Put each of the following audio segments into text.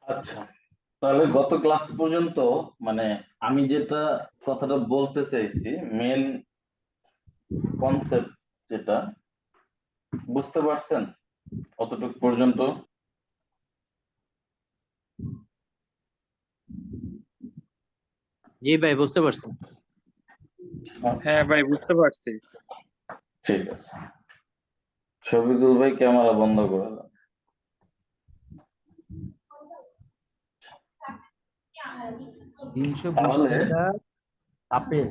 আচ্ছা, তাহলে গত ক্লাস পর্যন্ত মানে আমি যেটা কথাটা বলতে চাইছি, মেন কনসেপ্ট যেটা বুঝতে পারছেন অতটুকু পর্যন্ত? জি ভাই, বুঝতে পারছি। আচ্ছা, হ্যাঁ ভাই, বুঝতে পারছি। ঠিক আছে। শফিকুল ভাই ক্যামেরা বন্ধ করে দেন। 320 তাহলে টাকা আপেল,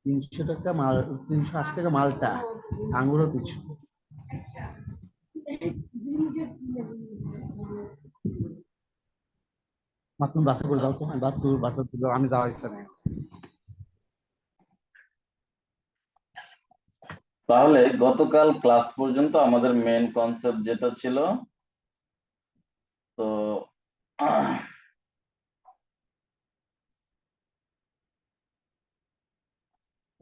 300 টাকা মাল, 380 টাকা মালটা, আঙ্গুরও 300। মা তুমি বাসে করে যাও তো, আমি বাসে তুলো, আমি যাওয়ার ইচ্ছা নেই। তাহলে গতকাল ক্লাস পর্যন্ত আমাদের মেন কনসেপ্ট যেটা ছিল, তো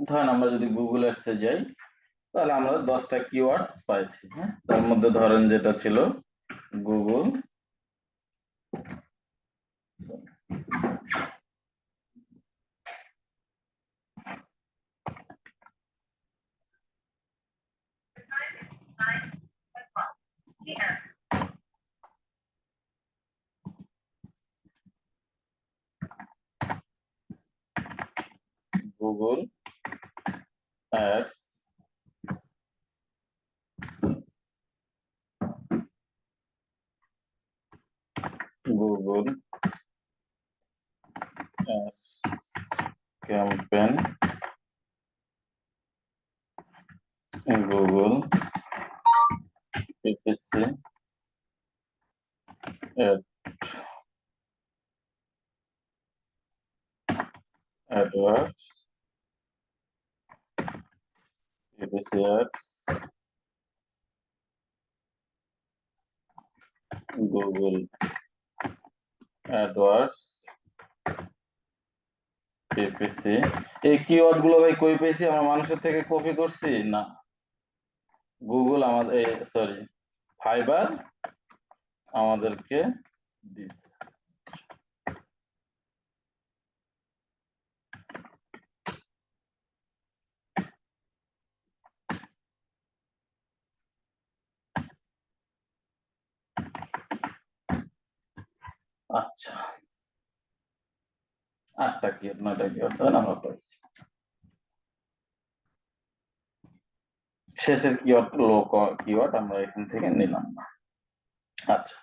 ধরেন আমরা যদি গুগল অ্যাডসে যাই, তাহলে আমরা 10টা কিওয়ার্ড পাইছি। হ্যাঁ, তার মধ্যে ধরেন যেটা ছিল Google Google ads Google ads campaign Google PPC AdWords PPC ads Google AdWords PPC. এই কিওয়ার্ড গুলো ভাই কই পেয়েছি? আমরা মানুষের থেকে কপি করছি না, গুগল আমাদের, সরি, ফাইবার আমাদেরকে দিচ্ছে। আচ্ছা, 8টা কিওয়ার্ড 9টা কিওয়ার্ড আমরা পাইছি। শেষের কিওয়ার্ড লো কিওয়ার্ড আমরা এখান থেকে নিলাম না। আচ্ছা,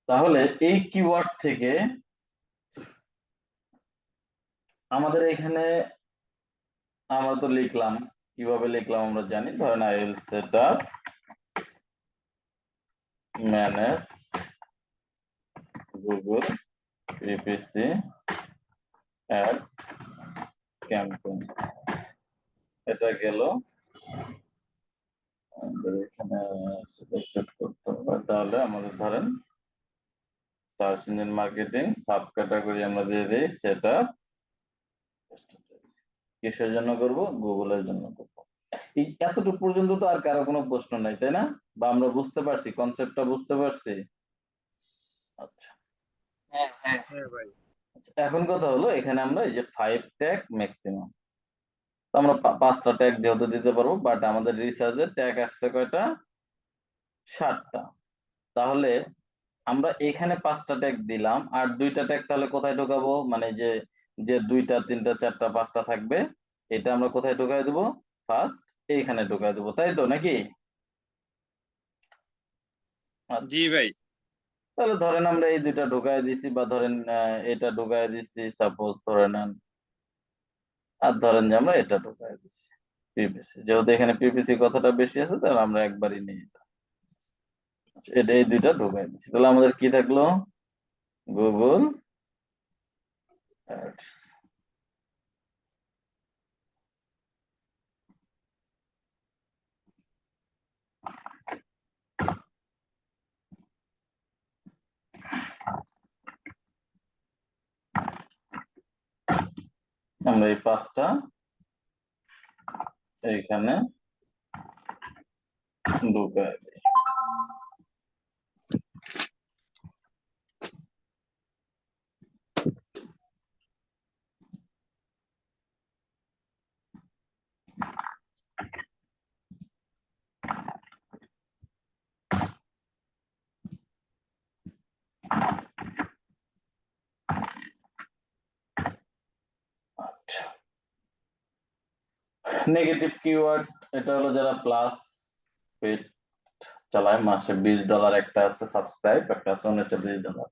তাহলে এই কিওয়ার্ড থেকে আমাদের এখানে আমরা তো লিখলাম, কিভাবে লিখলাম আমরা জানি। ধরেন I will set up manage Google PPC ad campaign. এটা গেল, আমাদের এখানে সিলেক্টেড করতে হবে। তাহলে আমাদের ধরেন search engine marketing sub category আমরা দিয়ে দিই সেট আপ। কিসের জন্য করব? গুগলের জন্য করব। এই এতটুকু পর্যন্ত তো আর কারো কোনো প্রশ্ন নাই, তাই না? বা আমরা বুঝতে পারছি, কনসেপ্টটা বুঝতে পারছি? আচ্ছা, হ্যাঁ হ্যাঁ হ্যাঁ ভাই। এখন কথা হলো এখানে আমরা এই যে 5 ট্যাগ ম্যাক্সিমাম, তো আমরা 5টা ট্যাগ যেহেতু দিতে পারবো, বাট আমাদের রিসার্চে ট্যাগ আসছে কয়টা? 7টা। তাহলে আমরা এখানে 5টা ট্যাগ দিলাম, আর 2টা ট্যাগ তাহলে কোথায় ঢোকাবো? মানে যে যে 2টা 3টা 4টা 5টা থাকবে, এটা আমরা কোথায় ঢোকাই দেবো? ফার্স্ট এইখানে ঢোকাই দেবো, তাই তো নাকি? জি আচ্ছা, ভাই। তাহলে ধরেন আমরা এই 2টা ঢোকাই দিছি, বা ধরেন এটা ঢোকাই দিচ্ছি সাপোজ ধরে নেন, আর ধরেন যে আমরা এটা ঢোকাই দিচ্ছি পিপিসি। যেহেতু এখানে পিপিসি কথাটা বেশি আছে, তাহলে আমরা একবারই নিই এটা। আচ্ছা, এটা এই 2টা ঢোকাই দিচ্ছি, তাহলে আমাদের কি থাকলো? Google ads. আমরা এই 5টা এইখানে ঢুকাই দিই। নেগেটিভ কিওয়ার্ড, এটা হলো যারা প্লাস পেড চালায়, মাসে $20 একটা আছে সাবস্ক্রাইব, একটা আছে $39,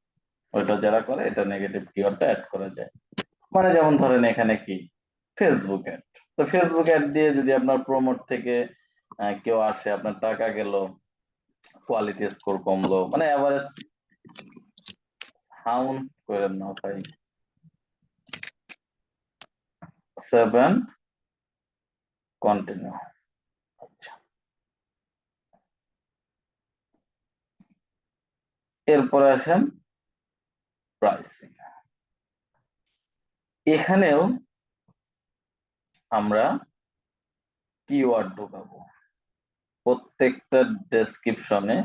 ওইটা যারা করে এটা নেগেটিভ কিওয়ার্ডটা অ্যাড করা যায়। মানে যেমন ধরেন এখানে কি ফেসবুক অ্যাড, তো ফেসবুক অ্যাড দিয়ে যদি আপনার প্রমোট থেকে কেউ আসে, আপনার টাকা গেল, কোয়ালিটি স্কোর কমলো, মানে এভারেজ সাউন্ড করেন না ভাই 7 কন্টিনিউ। আচ্ছা, এরপরে আসেন প্রাইসিং। এখানেও আমরা কিওয়ার্ড ঢোকাবো প্রত্যেকটা ডেসক্রিপশনে।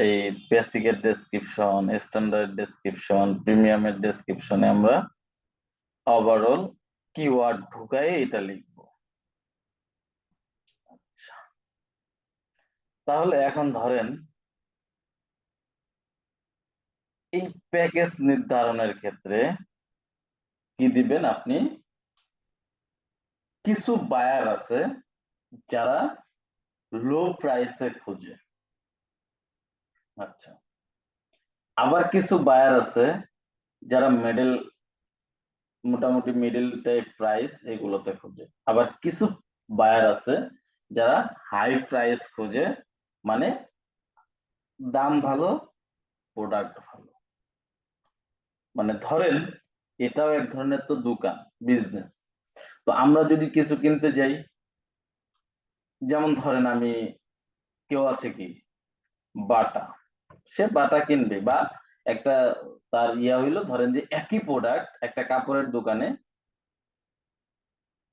এই বেসিকের ডেসক্রিপশন, স্ট্যান্ডার্ড ডেসক্রিপশন, প্রিমিয়ামের ডেসক্রিপশনে আমরা ওভারঅল কিওয়ার্ড ঢুকাই এটা লিখবো। আচ্ছা, তাহলে এখন ধরেন এই প্যাকেজ নির্ধারণের ক্ষেত্রে কি দিবেন আপনি, কিছু বায়ার আছে যারা লো প্রাইসে খুঁজে, আচ্ছা, আবার কিছু বায়ার আছে যারা মোটামুটি মিডল টাইপ প্রাইস এগুলোতে খোঁজে, আবার কিছু বায়ার আছে যারা হাই প্রাইস খোঁজে, মানে দাম ভালো, প্রোডাক্ট ভালো। মানে ধরেন এটাও এক ধরনের তো দোকান, বিজনেস। তো আমরা যদি কিছু কিনতে যাই, যেমন ধরেন আমি, কেউ আছে কি বাটা, সে বাটা কিনবে, বা একটা তার হইলো ধরেন যে একই প্রোডাক্ট একটা কাপড়ের দোকানে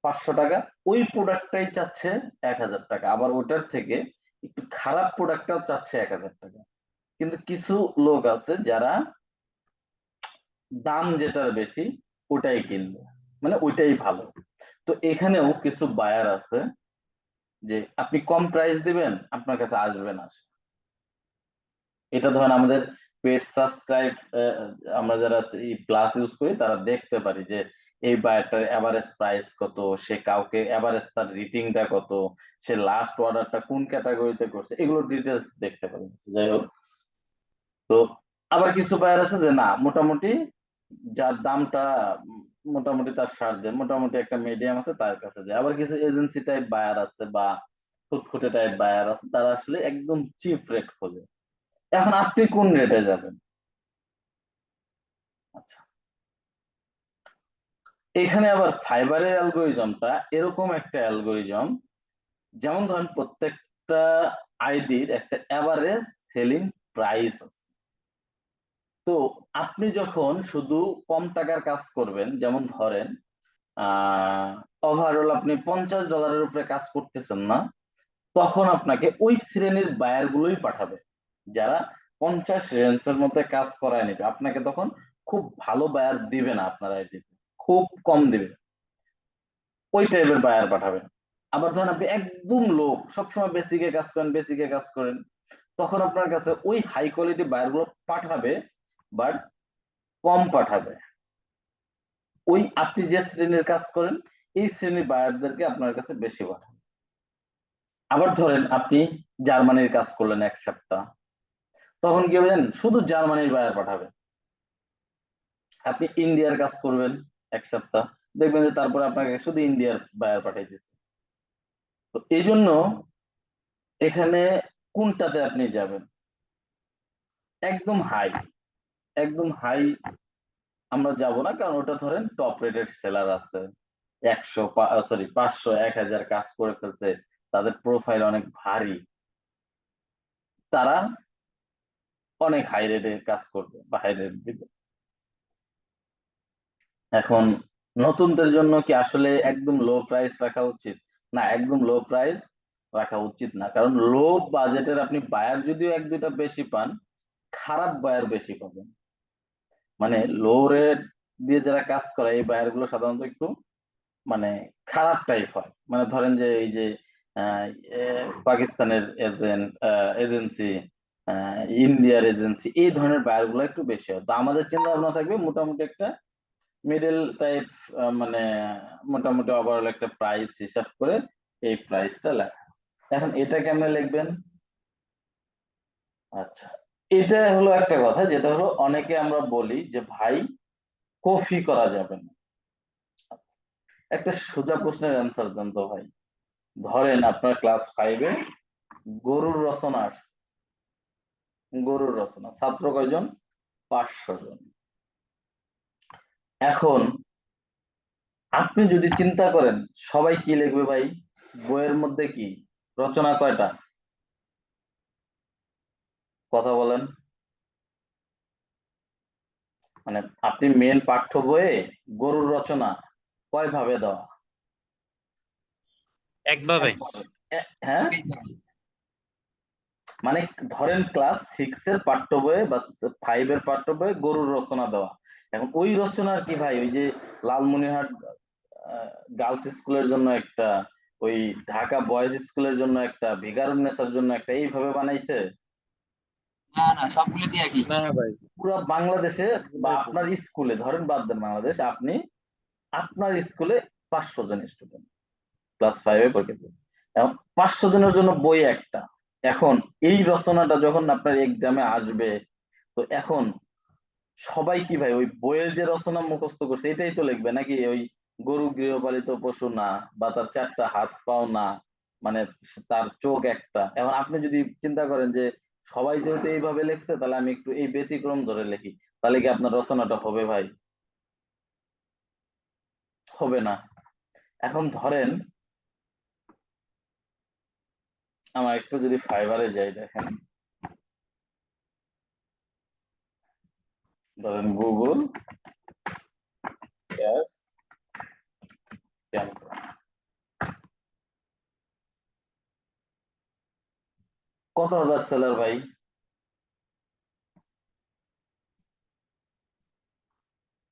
500 টাকা, ওই প্রোডাক্টটাই চাচ্ছে 1000 টাকা, আবার ওটার থেকে একটু খারাপ প্রোডাক্টটাও চাচ্ছে 1000 টাকা। কিন্তু কিছু লোক আছে যারা দাম যেটার বেশি ওটাই কিনবে, মানে ওইটাই ভালো। তো এখানেও কিছু বায়ার আছে যে আপনি কম প্রাইস দিবেন, আপনার কাছে আসবে না সে। এটা ধরেন আমাদের পেড সাবস্ক্রাইব, আমরা যারা এই প্লাস ইউজ করি তারা দেখতে পারি যে এই বায়ারটার এভারেজ প্রাইস কত, সে কাউকে এভারেজ তার রেটিংটা কত, সে লাস্ট অর্ডারটা কোন ক্যাটাগরিতে করছে, এগুলো ডিটেলস দেখতে পারি। যাই হোক, তো আবার কিছু বায়ার আছে যে না, মোটামুটি যার দামটা মোটামুটি তার সাধ্যে, মোটামুটি একটা মিডিয়াম আছে তার কাছে যায়। আবার কিছু এজেন্সি টাইপ বায়ার আছে বা ফুটফুটে টাইপ বায়ার আছে, তারা আসলে একদম চিপ রেট খোঁজে। এখন আপনি কোন রেটে যাবেন? আচ্ছা, এখানে আবার ফাইবারের অ্যালগোরিজমটা এরকম একটা অ্যালগোরিজম, যেমন ধরেন প্রত্যেকটা আইডির একটা এভারেজ সেলিং প্রাইস আছে। তো আপনি যখন শুধু কম টাকার কাজ করবেন, যেমন ধরেন ওভারঅল আপনি $50 উপরে কাজ করতেছেন না, তখন আপনাকে ওই শ্রেণীর বায়ার গুলোই পাঠাবে যারা 50 রেঞ্জের মধ্যে কাজ করায় নেবে। আপনাকে তখন খুব ভালো বায়ার দিবে না, আপনার আইডিতে খুব কম দিবে, ওই টাইপের বায়ার পাঠাবেন। আবার ধরেন আপনি একদম লো, সবসময় বেসিকে কাজ করেন, বেসিকে কাজ করেন, তখন আপনার কাছে ওই হাই কোয়ালিটি বায়ার গুলো পাঠাবে, বাট কম পাঠাবে। ওই আপনি যে শ্রেণীর কাজ করেন এই শ্রেণীর বায়ারদেরকে আপনার কাছে বেশি পাঠাবে। আবার ধরেন আপনি জার্মানির কাজ করলেন 1 সপ্তাহ, তখন কি হবে জানেন, শুধু জার্মানির বায়ার পাঠাবে। আপনি ইন্ডিয়ার কাজ করবেন 1 সপ্তাহ, দেখবেন যে তারপরে আপনাকে শুধু ইন্ডিয়ার বায়ার পাঠিয়ে দিচ্ছে। তো এই জন্য এখানে কোনটাতে আপনি যাবেন, একদম হাই, একদম হাই আমরা যাব না, কারণ ওটা ধরেন টপ রেটেড সেলার আছে, 500 1000 কাজ করে ফেলছে, তাদের প্রোফাইল অনেক ভারী, তারা অনেক হাই রেটে কাজ করবে বা হাই রেট দিবে। এখন নতুনদের জন্য কি আসলে একদম লো প্রাইস রাখা উচিত? না, একদম লো প্রাইস রাখা উচিত না, কারণ লো বাজেটের আপনি বায়ার যদিও 1-2টা বেশি পান, খারাপ বায়ার বেশি পাবেন। মানে লো রেট দিয়ে যারা কাজ করে এই বায়ার গুলো সাধারণত একটু মানে খারাপ টাইপ হয়। মানে ধরেন যে এই যে আহ, পাকিস্তানের এজেন্সি, ইন্ডিয়ার এজেন্সি, এই ধরনের বায়ার গুলো একটু বেশি হয়। তো আমাদের চিন্তা ভাবনা থাকবে মোটামুটি একটা মিডল টাইপ, মানে মোটামুটি ওভারঅল একটা প্রাইস হিসাব করে এই প্রাইসটা লেখা। এখন এটা কেমনে লিখবেন? আচ্ছা, এটা হলো একটা কথা, যেটা হলো অনেকে আমরা বলি যে ভাই কফি করা যাবে না। একটা সোজা প্রশ্নের অ্যান্সার দেন তো ভাই। ধরেন আপনার ক্লাস 5-এ গরুর রচনা আসছে, গরুর রচনা, ছাত্র কয়জন? 500 জন। এখন আপনি যদি চিন্তা করেন সবাই কি লিখবে ভাই, বইয়ের মধ্যে কি রচনা কয়টা? কথা বলেন। মানে আপনি মেন পাঠ্য বইয়ে গরুর রচনা কয় ভাবে দেওয়া? একভাবে। হ্যাঁ, মানে ধরেন ক্লাস 6-এর পাঠ্য বইয়ে বা 5-এর পাঠ্য বইয়ে গরুর রচনা দেওয়া। এখন ওই রচনার কি ভাই, ওই যে লালমনিরহাট গার্লস স্কুলের জন্য একটা, ওই ঢাকা বয়েজ স্কুলের জন্য একটা, ভিকারুননিসার জন্য একটা, এইভাবে বানাইছে? না না, সবগুলোতে একই। না ভাই, পুরো বাংলাদেশে বা সবগুলাই আপনার স্কুলে, ধরেন বাদ দেন বাংলাদেশ, আপনি আপনার স্কুলে 500 জন স্টুডেন্ট ক্লাস 5-এ পড়ে, এখন 500 জনের জন্য বই একটা। এখন এই রচনাটা যখন আপনার এক্সামে আসবে, তো এখন সবাই কি ভাই ওই বইয়ের যে রচনা মুখস্থ করছে এটাই তো লিখবে, নাকি ওই গরু গৃহপালিত পশু না, বা তার 4টা হাত পাও না, মানে তার চোখ একটা। এখন আপনি যদি চিন্তা করেন যে সবাই যেহেতু এইভাবে লিখছে, তাহলে আমি একটু এই ব্যতিক্রম ধরে লিখি, তাহলে কি আপনার রচনাটা হবে ভাই? হবে না। এখন ধরেন আমার একটু যদি ফাইবারে যাই, দেখেন, ধরেন গুগল অ্যাডস ক্যাম্পেইন, কত হাজার সেলার ভাই?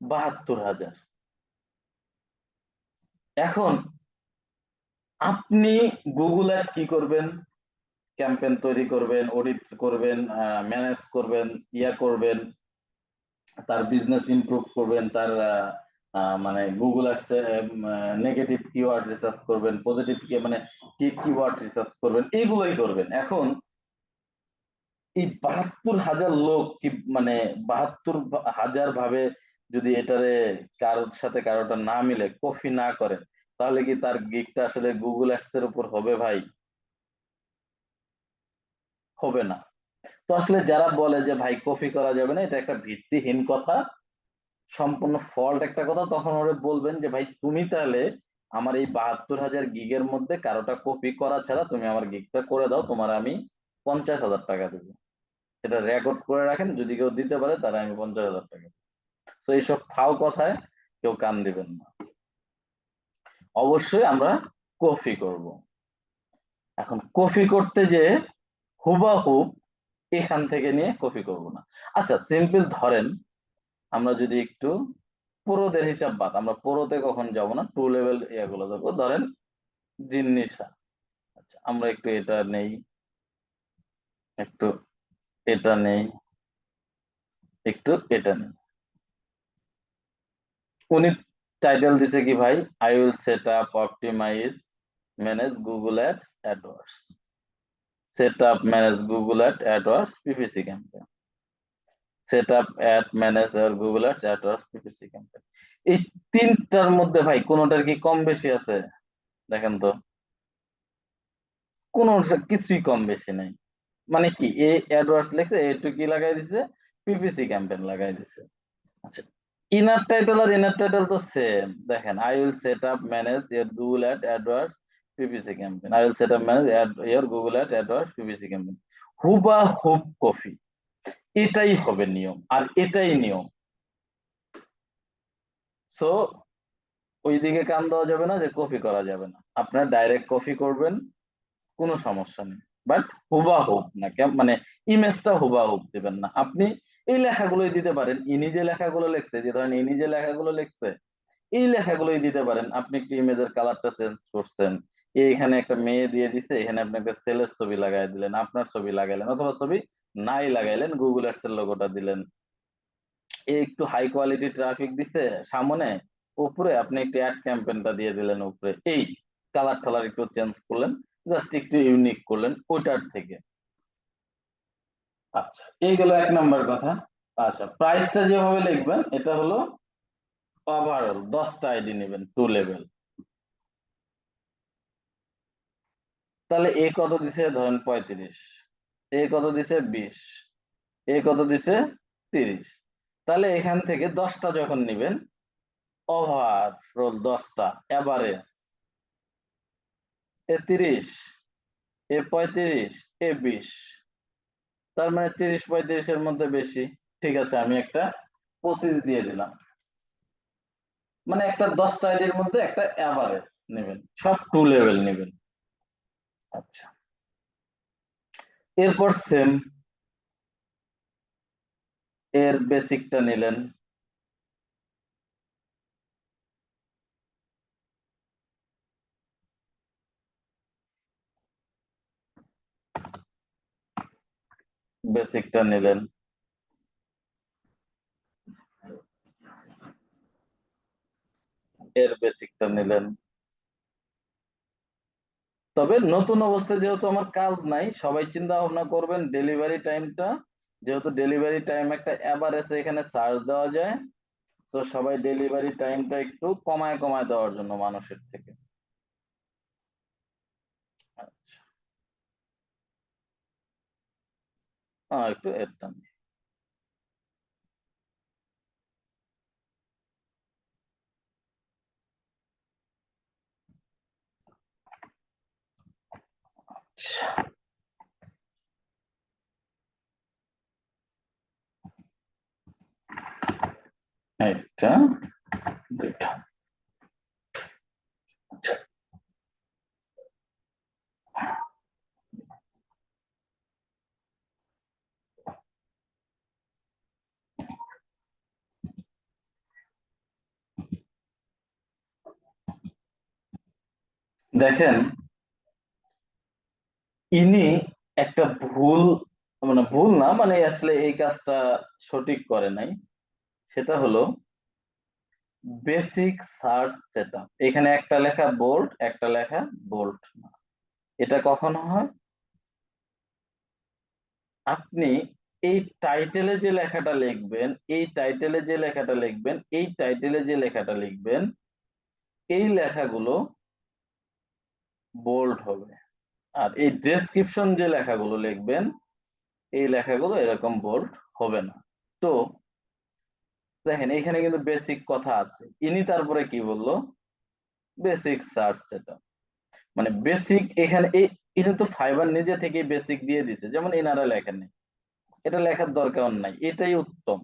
72,000। এখন আপনি গুগল অ্যাড কি করবেন, ক্যাম্পেইন তৈরি করবেন, অডিট করবেন, ম্যানেজ করবেন, করবেন, তার বিজনেস ইমপ্রুভ করবেন, তার মানে গুগল অ্যাডসে নেগেটিভ কিওয়ার্ড রিসার্চ করবেন, পজিটিভ মানে কি কিওয়ার্ড রিসার্চ করবেন, এগুলোই করবেন। এখন এই 72,000 লোক কি, মানে 72,000 ভাবে যদি এটারে কারোর সাথে কারোটা না মিলে কপি না করে, তাহলে কি তার গিগটা আসলে গুগল অ্যাডস এর উপর হবে ভাই? হবে না। তো আসলে যারা বলে যে ভাই কপি করা যাবে না, এটা একটা ভিত্তিহীন কথা, সম্পূর্ণ ফল্ট একটা কথা, তখন ওরা বলবেন যে ভাই তুমি তাহলে আমার এই 72,000 গিগের মধ্যে কারোটা কপি করা ছাড়া তুমি আমার গিগটা করে দাও, তোমার আমি 50,000 টাকা দেবো। এটা রেকর্ড করে রাখেন, যদি কেউ দিতে পারে তাহলে আমি 50,000 টাকা। তো এইসব ফাও কথায় কেউ কান দিবেন না, অবশ্যই আমরা কপি করব। এখন কপি করতে যে হুবাহুব এখান থেকে নিয়ে কপি করব না। আচ্ছা সিম্পল ধরেন, আমরা যদি একটু প্রোদের হিসাব বাদ, আমরা প্রোতে কখন যাব না, 2 লেভেল এগুলো দেখবো। ধরেন জিনিসা, আচ্ছা আমরা একটু এটা নেই, একটু এটা নেই, একটু এটা নেই। উনি টাইটেল দিছে কি ভাই, I will set up, optimize, manage Google ads adwords, set up, manage Google ad adwords PPC campaign, set up, ad, manage Google ads adwords PPC campaign. এই তিনটার মধ্যে ভাই কোনোটার কি কম বেশি আছে? দেখেন তো, কোনো কিছুই কম বেশি নাই। মানে কি, এ অ্যাডওয়ার্ডস লেখছে, একটু কি লাগাই দিছে, পিপিসি ক্যাম্পেইন লাগাই দিছে। আচ্ছা, ইনার টাইটেল আর ইনার টাইটেল তো সেম। দেখেন, I will set up, manage your Google ad adwords PPC campaign, I will set up, manage your Google ad adwords PPC campaign, হুবাহুব কপি। এটাই হবে নিয়ম, আর এটাই নিয়ম। সো ওইদিকে কান দেওয়া যাবে না যে কপি করা যাবে না, আপনার ডাইরেক্ট কপি করবেন, কোনো সমস্যা নেই, বাট হুবাহুব না, মানে ইমেজটা হুবাহুব দিবেন না। আপনি এই লেখাগুলোই দিতে পারেন, ইনি যে লেখাগুলো লিখছে, যে ধরেন ইনি যে লেখাগুলো লিখছে এই লেখাগুলোই দিতে পারেন। আপনি একটু ইমেজের কালারটা চেঞ্জ করছেন, এখানে একটা মেয়ে দিয়ে দিছে, এখানে আপনি একটা ছেলের ছবি লাগাই দিলেন, আপনার ছবি লাগাইলেন, অথবা ছবি নাই লাগাইলেন, গুগল অ্যাডস এর লোগোটা দিলেন, একটু হাই কোয়ালিটি ট্রাফিক দিছে সামনে, উপরে আপনি একটু অ্যাড ক্যাম্পেইনটা দিয়ে দিলেন, উপরে এই কালার টালার একটু চেঞ্জ করলেন, জাস্ট একটু ইউনিক করলেন ওইটার থেকে। আচ্ছা, এই গেল 1 নম্বর কথা। আচ্ছা, প্রাইসটা যেভাবে লিখবেন এটা হলো ওভারঅল 10টা আইডি নেবেন 2 লেভেল। তাহলে এ কত দিছে, ধরেন 35, এ কত দিছে 20, এ কত দিছে 30। তাহলে এখান থেকে 10টা যখন নেবেন, ওভারঅল 10টা এভারেজ এ 30, এ 35, এ 20, তার মানে 30-35 এর মধ্যে বেশি। ঠিক আছে, আমি একটা 25 দিয়ে দিলাম, মানে একটা 10টা আইডির মধ্যে একটা এভারেজ নেবেন, সব 2 লেভেল নেবেন। আচ্ছা, এরপর সেম এর বেসিকটা নিলেন, বেসিকটা নিলেন, এর বেসিকটা নিলেন। তবে নতুন অবস্থায় যেহেতু আমার কাজ নাই, সবাই চিন্তা ভাবনা করবেন ডেলিভারি টাইমটা, যেহেতু ডেলিভারি টাইম একটা এভারেজ এখানে চার্জ দেওয়া যায়, তো সবাই ডেলিভারি টাইমটা একটু কমায় কমায় দেওয়ার জন্য মানুষের থেকে। আচ্ছা, একটু এটা নিই। আচ্ছা, একটা দুইটা। আচ্ছা, দেখেন ইনি একটা ভুল, মানে ভুল না, মানে আসলে এই কাজটা সঠিক করে নাই। সেটা হলো বেসিক সার্চ সেটআপ, এখানে একটা লেখা বোল্ড, একটা লেখা বোল্ড না। এটা কখন হয়, আপনি এই টাইটেলে যে লেখাটা লিখবেন, এই টাইটেলে যে লেখাটা লিখবেন, এই টাইটেলে যে লেখাটা লিখবেন, এই লেখাগুলো বোল্ড হবে। আর এই ডেসক্রিপশন যে লেখাগুলো লিখবেন, এই লেখাগুলো এরকম বোল্ড হবে না। তো দেখেন এখানে কিন্তু বেসিক কথা আছে, ইনি তারপরে কি বললো, বেসিক সার্চ সেটআপ, মানে বেসিক এখানে এই, এটা তো ফাইবার নিজে থেকে বেসিক দিয়ে দিছে, যেমন এনারা লেখেন নাই, এটা লেখার দরকার নাই, এটাই উত্তম।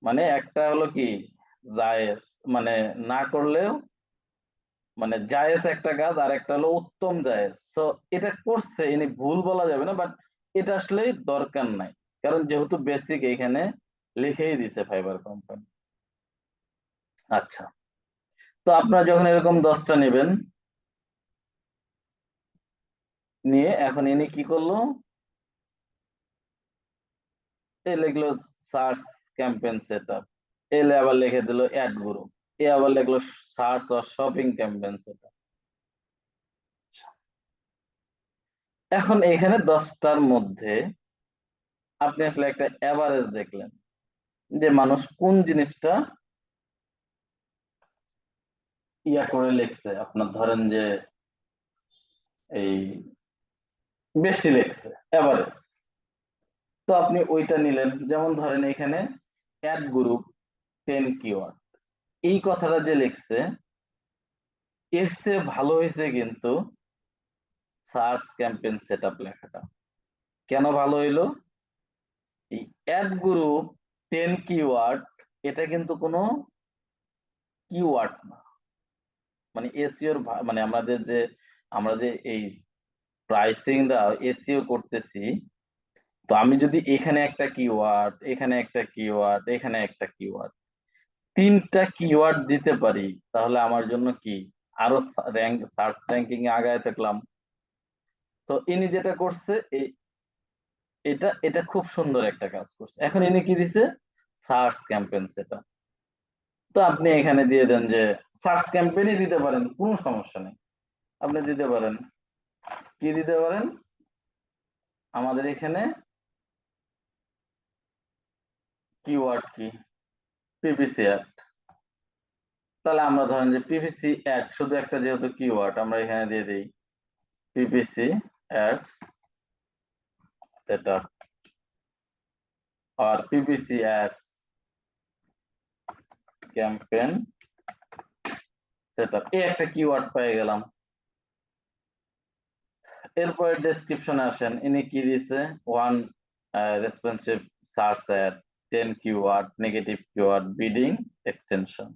মানে একটা হলো কি জায়েজ, মানে না করলেও, মানে জায়েজ একটা কাজ, আর একটা হলো উত্তম জায়েজ। তো এটা করছে, ইনি ভুল বলা যাবে না, বাট এটা আসলে দরকার নাই, কারণ যেহেতু বেসিক এখানে লিখেই দিছে ফাইবার কোম্পানি। আচ্ছা, তো আপনারা যখন এরকম 10টা নেবেন, নিয়ে এখন ইনি কি করলো, এ লিখলো সার্চ ক্যাম্পেইন সেটআপ, এলে আবার লিখে দিল অ্যাড গ্রুপ, এ আবার লিখলো search or shopping campaign setup. এখন এখানে 10টার মধ্যে আপনি আসলে একটা এভারেজ দেখলেন, যে মানুষ কোন জিনিসটা ইয়া করে লিখছে, আপনার ধরেন যে এই বেশি লিখছে এভারেজ, তো আপনি ওইটা নিলেন। যেমন ধরেন এখানে অ্যাড গ্রুপ 10 কিওয়ার্ড, এই কথাটা যে লিখছে এর চেয়ে ভালো হয়েছে কিন্তু সার্চ ক্যাম্পেইন সেটআপ লেখাটা। কেন ভালো হইলো, এই অ্যাড গ্রুপ 10 কিওয়ার্ড, এটা কিন্তু কোনো কিওয়ার্ড না, মানে এসইওর, মানে আমরা যে এই প্রাইসিংটা এসইও করতেছি, তো আমি যদি এখানে একটা কিওয়ার্ড, এখানে একটা কিওয়ার্ড, এখানে একটা কিওয়ার্ড, 3টা কিওয়ার্ড দিতে পারি, তাহলে আমার জন্য কি আরো র্যাঙ্ক, সার্চ র্যাঙ্কিং এ আগায় থাকলাম। তো ইনি যেটা করছে এটা এটা খুব সুন্দর একটা কাজ করছে। এখন ইনি কি দিছে, সার্চ ক্যাম্পেইন সেটা। তো আপনি এখানে দিয়ে দেন যে সার্চ ক্যাম্পেইনই দিতে পারেন, কোনো সমস্যা নেই। আপনি দিতে পারেন, কি দিতে পারেন, আমাদের এখানে কিওয়ার্ড কি পিপিসি অ্যাড। তাহলে আমরা ধরেন যে পিপিসি অ্যাড শুধু একটা যেহেতু কিওয়ার্ড আমরা এখানে দিয়ে দিই পিপিসি অ্যাডস সেটআপ আর পিপিসি অ্যাডস ক্যাম্পেইন সেটআপ, এই একটা কিওয়ার্ড পেয়ে গেলাম। এরপরে ডেসক্রিপশনে আসেন, ইনি কি দিয়েছে, one responsive search ad, 10 keyword, negative keyword, bidding extension.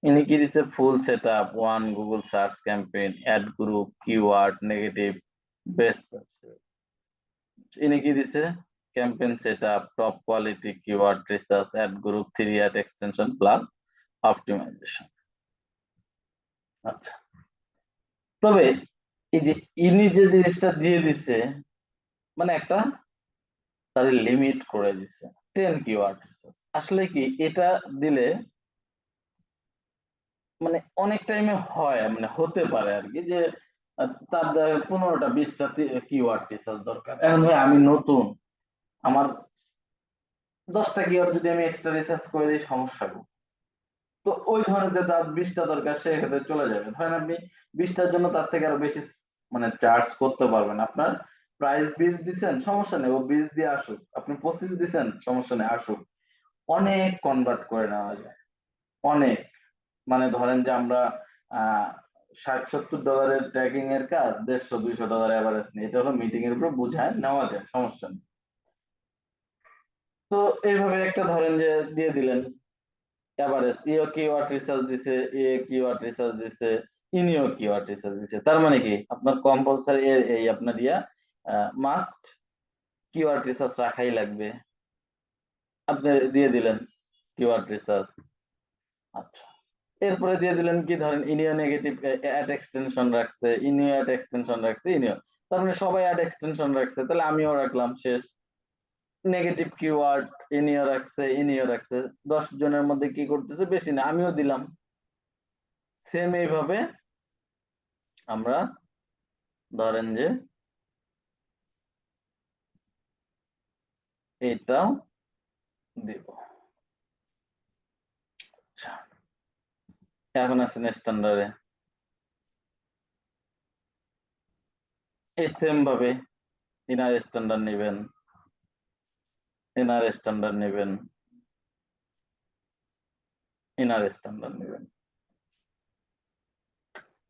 ইনি কি দিছে, full setup, one Google search campaign, ad group, keyword, negative, best. ইনি কি দিছে, campaign setup, top quality, keyword research, ad group, 3 ad extension plus optimization. আচ্ছা, তবে এই যে ইনি যে জিনিসটা দিয়ে দিছে, মানে একটা তার লিমিট করে দিছে 10 কিওয়ার্ড রিসার্চ। আসলে কি এটা দিলে মানে অনেক টাইমে হয়, মানে হতে পারে আর কি, যে তার 15টা 20টা কিওয়ার্ড রিসার্চ দরকার। এখন ভাই আমি নতুন, আমার 10টা কিওয়ার্ড যদি আমি এক্সট্রা রিসার্চ করে দিই সমস্যা কি? তো ওই ধরনের যে তার 20টা দরকার সেক্ষেত্রে চলে যাবে। ধরেন আপনি 20টার জন্য তার থেকে আরো বেশি মানে চার্জ করতে পারবেন। আপনার প্রাইস 20 দিচ্ছেন, সমস্যা নেই, ও 20 দিয়ে আসুক। আপনি 25 দিচ্ছেন, সমস্যা নেই, আসুক। অনেক কনভার্ট করে নেওয়া যায়, অনেক। মানে ধরেন যে আমরা 60-70 ডলারের ট্র্যাকিং এর কাজ 150-200 ডলার এভারেজ নিই, এটা হলো মিটিং এর উপর বুঝায় নেওয়া যায়, সমস্যা নেই। তো এইভাবে একটা ধরেন যে দিয়ে দিলেন এভারেজ, ইও কিওয়ার্ড রিসার্চ দিছে, এ কিওয়ার্ড রিসার্চ দিছে, ইনিও কিওয়ার্ড রিসার্চ দিছে। তার মানে কি আপনার কম্পালসারি এই আপনার মাস্ট কিওয়ার্ড রিসার্চ রাখাই লাগবে। আপনি দিয়ে দিলেন কিওয়ার্ড রিসার্চ। আচ্ছা, এরপরে দিয়ে দিলেন কি, ধরেন ইনিও নেগেটিভ অ্যাড এক্সটেনশন রাখছে, ইনিও অ্যাড এক্সটেনশন রাখছে, ইনিও, তার মানে সবাই অ্যাড এক্সটেনশন রাখছে, তাহলে আমিও রাখলাম, শেষ। নেগেটিভ কিওয়ার্ড ইনিও রাখছে, ইনিও রাখছে, 10 জনের মধ্যে কি করতেছে, বেশি না, আমিও দিলাম। সেম এইভাবে আমরা ধরেন যে এটাও দিব। আচ্ছা, এখন আসেন স্ট্যান্ডার্ডে, এই সেম ভাবে ইনার স্ট্যান্ডার্ড নেবেন, ইনার স্ট্যান্ডার্ড নেবেন, ইনার স্ট্যান্ডার্ড নেবেন,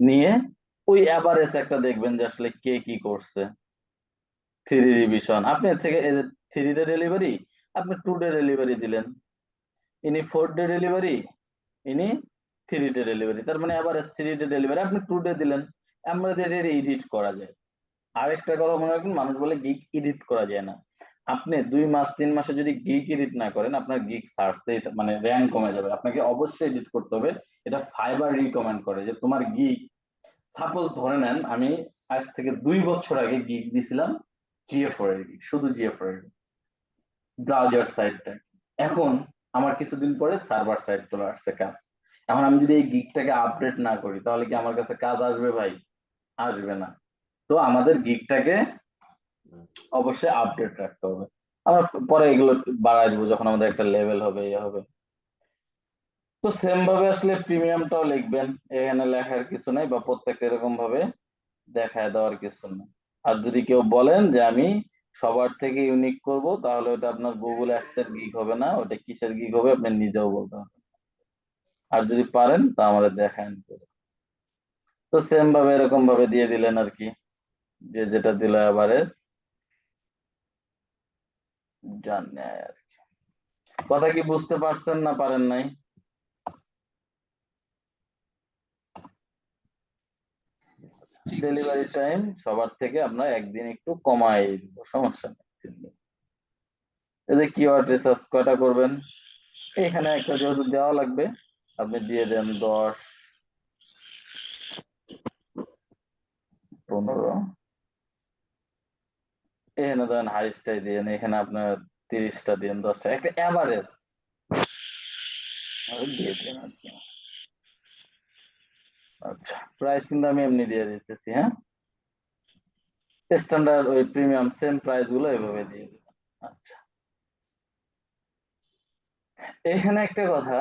নিয়ে ওই এভারেজ একটা দেখবেন যে আসলে কে কি করছে। 3 রিভিশন আপনি থেকে 3 ডে ডেলিভারি, আপনি 2 ডে ডেলিভারি দিলেন, ইনি 4 ডে ডেলিভারি, ইনি 3 ডে ডেলিভারি, তার মানে এভারেজ 3 ডে ডেলিভারি, আপনি 2 ডে দিলেন। আমাদের এডিট করা যায়। আরেকটা কথা মনে রাখবেন, মানুষ বলে গিগ এডিট করা যায় না। আপনি 2 মাস 3 মাসে যদি গিগ এডিট না করেন, আপনার গিগ সার্চে মানে র্যাঙ্ক কমে যাবে। আপনাকে অবশ্যই এডিট করতে হবে। এটা ফাইবার রিকমেন্ড করে যে তোমার গিগ, সাপোজ ধরে নেন আমি আজ থেকে 2 বছর আগে গিগ দিছিলাম জিএফ4 এর গিগ, শুধু জিএফ4 এর ব্রাউজার সাইডটা। এখন আমার কিছুদিন পরে সার্ভার সাইড চলে আসছে কাজ। এখন আমি যদি এই গিগটাকে আপডেট না করি তাহলে কি আমার কাছে কাজ আসবে ভাই? আসবে না। তো আমাদের গিগটাকে অবশ্যই আপডেট রাখতে হবে। আমরা পরে এগুলো বাড়াই দিব যখন আমাদের একটা লেভেল হবে, ইয়ে হবে। তো সেম ভাবে আসলে প্রিমিয়ামটাও লিখবেন, এখানে লেখার কিছু নাই, বা প্রত্যেকটা এরকম ভাবে দেখায় দেওয়ার কিছু নেই। আর যদি কেউ বলেন যে আমি সবার থেকে ইউনিক করব, তাহলে ওটা আপনার গুগল অ্যাডস এর গিগ হবে না, ওটা কিসের গিগ হবে আপনি নিজেও বলতে হবে। আর যদি পারেন তা আমাদের দেখান। তো সেম ভাবে এরকম ভাবে দিয়ে দিলেন আর কি, যে যেটা দিল এভারেজ জানে আর কি। কথা কি বুঝতে পারছেন না পারেন নাই? ডেলিভারি টাইম সবার থেকে আমরা একদিন একটু কমাই দিব, সমস্যা নেই। 3 দিন। এই যে কিওয়ার্ড রিসার্চ কয়টা করবেন, এখানে একটা যেহেতু দেওয়া লাগবে, আপনি দিয়ে দেন 10, 15, এখানে দেন হাইস্টাই দিন, এখানে আপনার 30টা দিন, 10টা, একটা এভারেজ দিয়ে দিন আর কি। আচ্ছা, প্রাইস কিন্তু আমি এমনি দিয়ে দিতেছি, হ্যাঁ, স্ট্যান্ডার্ড ওই প্রিমিয়াম সেম প্রাইস গুলো এভাবে দিয়ে দিবেন। আচ্ছা, এখানে একটা কথা,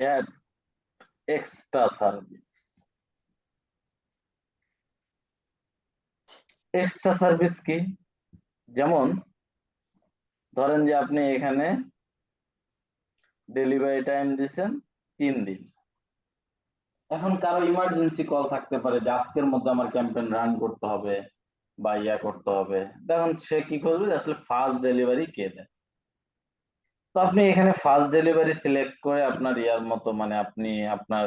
add extra service. Extra service কি? যেমন ধরেন যে আপনি এখানে ডেলিভারি টাইম দিচ্ছেন 3 দিন। এখন কারো ইমার্জেন্সি কল থাকতে পারে যে আজকের মধ্যে আমার ক্যাম্পেইন রান করতে হবে বা ইয়া করতে হবে, তখন সে কি করবে যে আসলে ফার্স্ট ডেলিভারি কে দেয়। তো আপনি এখানে ফার্স্ট ডেলিভারি সিলেক্ট করে আপনার ইয়ার মতো, মানে আপনি আপনার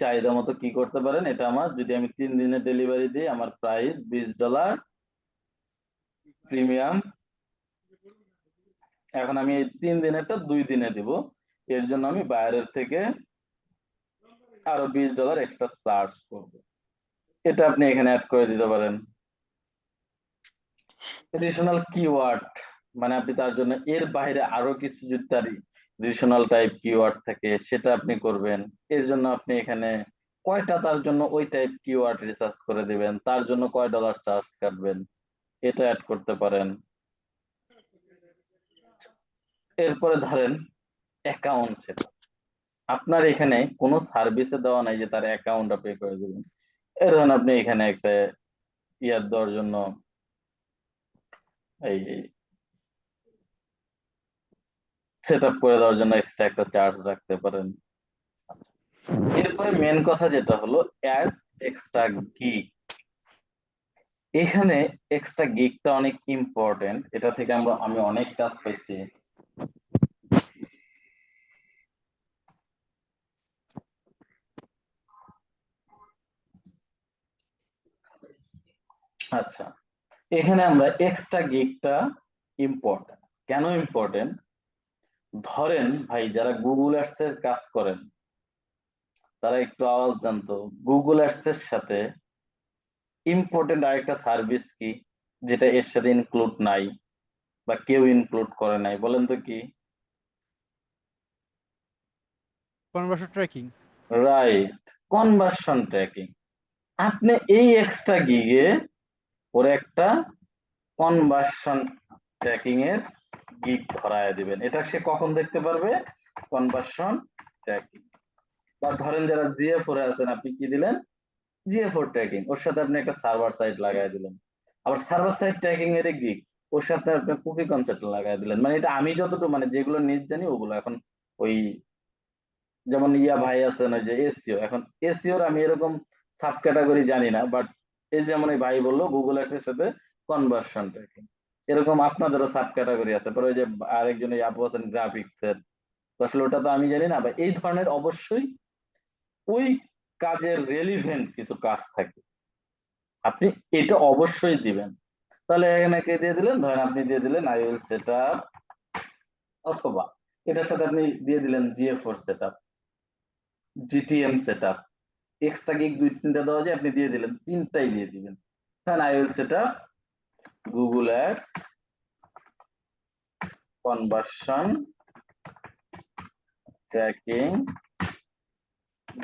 চাহিদা মতো কি করতে পারেন, এটা আমার যদি আমি 3 দিনের ডেলিভারি দিই, আমার প্রাইস $20 প্রিমিয়াম। এখন আমি এই 3 দিনেরটা 2 দিনে দিব, এর জন্য আমি বাইরের থেকে আরো $20 এক্সট্রা চার্জ করব। এটা আপনি এখানে অ্যাড করে দিতে পারেন। এডিশনাল কিওয়ার্ড, মানে আপনি তার জন্য এর বাইরে আরো কিছু যদি তার এডিশনাল টাইপ কিওয়ার্ড থাকে সেটা আপনি করবেন। এর জন্য আপনি এখানে কয়টা তার জন্য ওই টাইপ কিওয়ার্ড রিসার্চ করে দিবেন, তার জন্য কয় ডলার চার্জ কাটবেন, এটা অ্যাড করতে পারেন। এরপরে ধরেন অ্যাকাউন্ট সেটা, আপনার এখানে কোনো সার্ভিসে দেওয়া নাই যে তার অ্যাকাউন্ট পে করে দিবেন। এর ধরেন আপনি এখানে একটা ইয়ার দেওয়ার জন্য এই সেট আপ করে দেওয়ার জন্য এক্সট্রা একটা চার্জ রাখতে পারেন। এরপরে মেন কথা যেটা হলো অ্যাড এক্সট্রা গিগ। এখানে এক্সট্রা গিগটা অনেক ইম্পর্টেন্ট, এটা থেকে আমি অনেক কাজ পাইছি। আচ্ছা, এখানে আমরা এক্সট্রা গিগটা ইম্পর্টেন্ট কেন ইম্পর্টেন্ট, ধরেন ভাই যারা গুগল অ্যাডস এর কাজ করেন তারা একটু আওয়াজ দেন তো, গুগল অ্যাডস এর সাথে ইম্পর্টেন্ট আরেকটা সার্ভিস কি যেটা এর সাথে ইনক্লুড নাই বা কেউ ইনক্লুড করে নাই, বলেন তো কি? Conversion tracking. Right, conversion tracking. আপনি এই এক্সট্রা গিগে ওর একটা কনভার্সন ট্র্যাকিং এর গিগ ধরায় দিবেন, এটা সে কখন দেখতে পারবে? Conversion tracking. বা ধরেন যারা জিএ4 এ আছেন, আপনি কি দিলেন? জিএ4 ট্র্যাকিং, ওর সাথে আপনি একটা সার্ভার সাইড লাগাই দিলেন। আবার সার্ভার সাইড ট্র্যাকিং এর গিগ, ওর সাথে আপনি কুকি কনসেপ্ট লাগাই দিলেন। মানে এটা আমি যতটুকু মানে যেগুলো নিজ জানি ওগুলো এখন ওই যেমন ইয়া ভাই আছেন ওই যে এসইও, এখন এসইওর আমি এরকম সাব ক্যাটাগরি জানি না, বাট এই যেমন এই ভাই বললো গুগল অ্যাডস এর সাথে কনভার্সন ট্র্যাকিং, এরকম আপনাদেরও সাব ক্যাটাগরি আছে। পরে ওই যে আরেকজন এই আপু আছেন গ্রাফিক্স এর, তো আসলে ওটা তো আমি জানি না। বা এই ধরনের অবশ্যই ওই কাজের রেলিভেন্ট কিছু কাজ থাকে, আপনি এটা অবশ্যই দিবেন। তাহলে এখানে কে দিয়ে দিলেন, ধরেন আপনি দিয়ে দিলেন আই উইল সেট আপ, অথবা এটার সাথে আপনি দিয়ে দিলেন জিএ4 set up, GTM set up. Extra gig 2-3টা দেওয়া যায়, আপনি দিয়ে দিলেন, 3টাই দিয়ে দিবেন। কারণ I will set up Google ads conversion tracking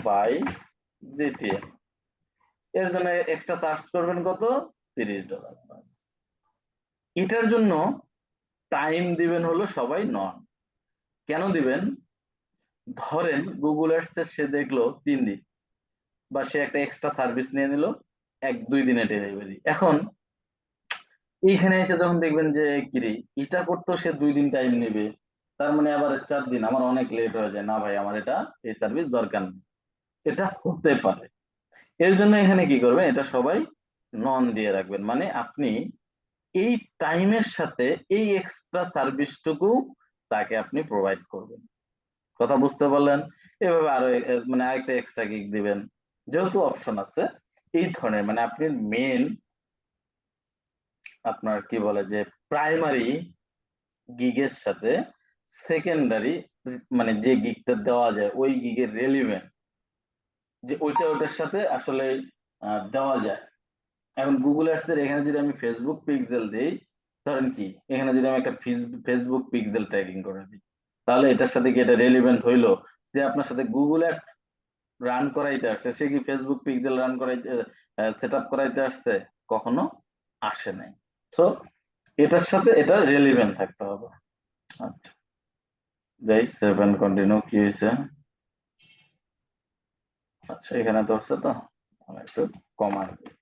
by GTM. এর জন্য এক্সট্রা চার্জ করবেন কত? $30। এটার জন্য টাইম দিবেন হলো সবাই নন। কেন দিবেন? ধরেন গুগল অ্যাডস এর সে দেখলো 3 দিন, বা সে একটা এক্সট্রা সার্ভিস নিয়ে নিল 1-2 দিনে ডেলিভারি। এখন এইখানে এসে যখন দেখবেন যে কিরে এটা করতেও সে 2 দিন টাইম নেবে, তার মানে আবার 4 দিন আমার অনেক লেট হয়ে যায়, না ভাই আমার এটা এই সার্ভিস দরকার নেই, এটা হতে পারে। এর জন্য এখানে কি করবেন, এটা সবাই নন দিয়ে রাখবেন, মানে আপনি এই টাইমের সাথে এই এক্সট্রা সার্ভিসটুকু তাকে আপনি প্রোভাইড করবেন। কথা বুঝতে পারলেন? এভাবে আরো মানে আরেকটা এক্সট্রা গিগ দিবেন, যেহেতু অপশন আছে এই ধরনের, মানে আপনি মেন আপনার কি বলে যে প্রাইমারি গিগের সাথে সেকেন্ডারি মানে যে গিগটা দেওয়া যায় ওই গিগের রেলিভেন্ট যে ওইটার সাথে আসলে দেওয়া যায় এখন গুগল অ্যাডস এর এখানে যদি আমি ফেসবুক পিক্সেল দিই, ধরেন কি এখানে যদি আমি একটা ফেসবুক পিক্সেল ট্র্যাকিং করে দিই, তাহলে এটার সাথে কি এটা রেলিভেন্ট হইলো? যে আপনার সাথে গুগল অ্যাড রান করাইতে আসছে, সে কি ফেসবুক পিক্সেল রান করাইতে সেট আপ করাইতে আসছে? কখনো আসে নাই। সো এটার সাথে এটা রেলিভেন্ট থাকতে হবে। আচ্ছা, যাই 7 কন্টিনিউ, কি হয়েছে? আচ্ছা, এখানে ধরছে তো, আমি একটু কমাই দিই।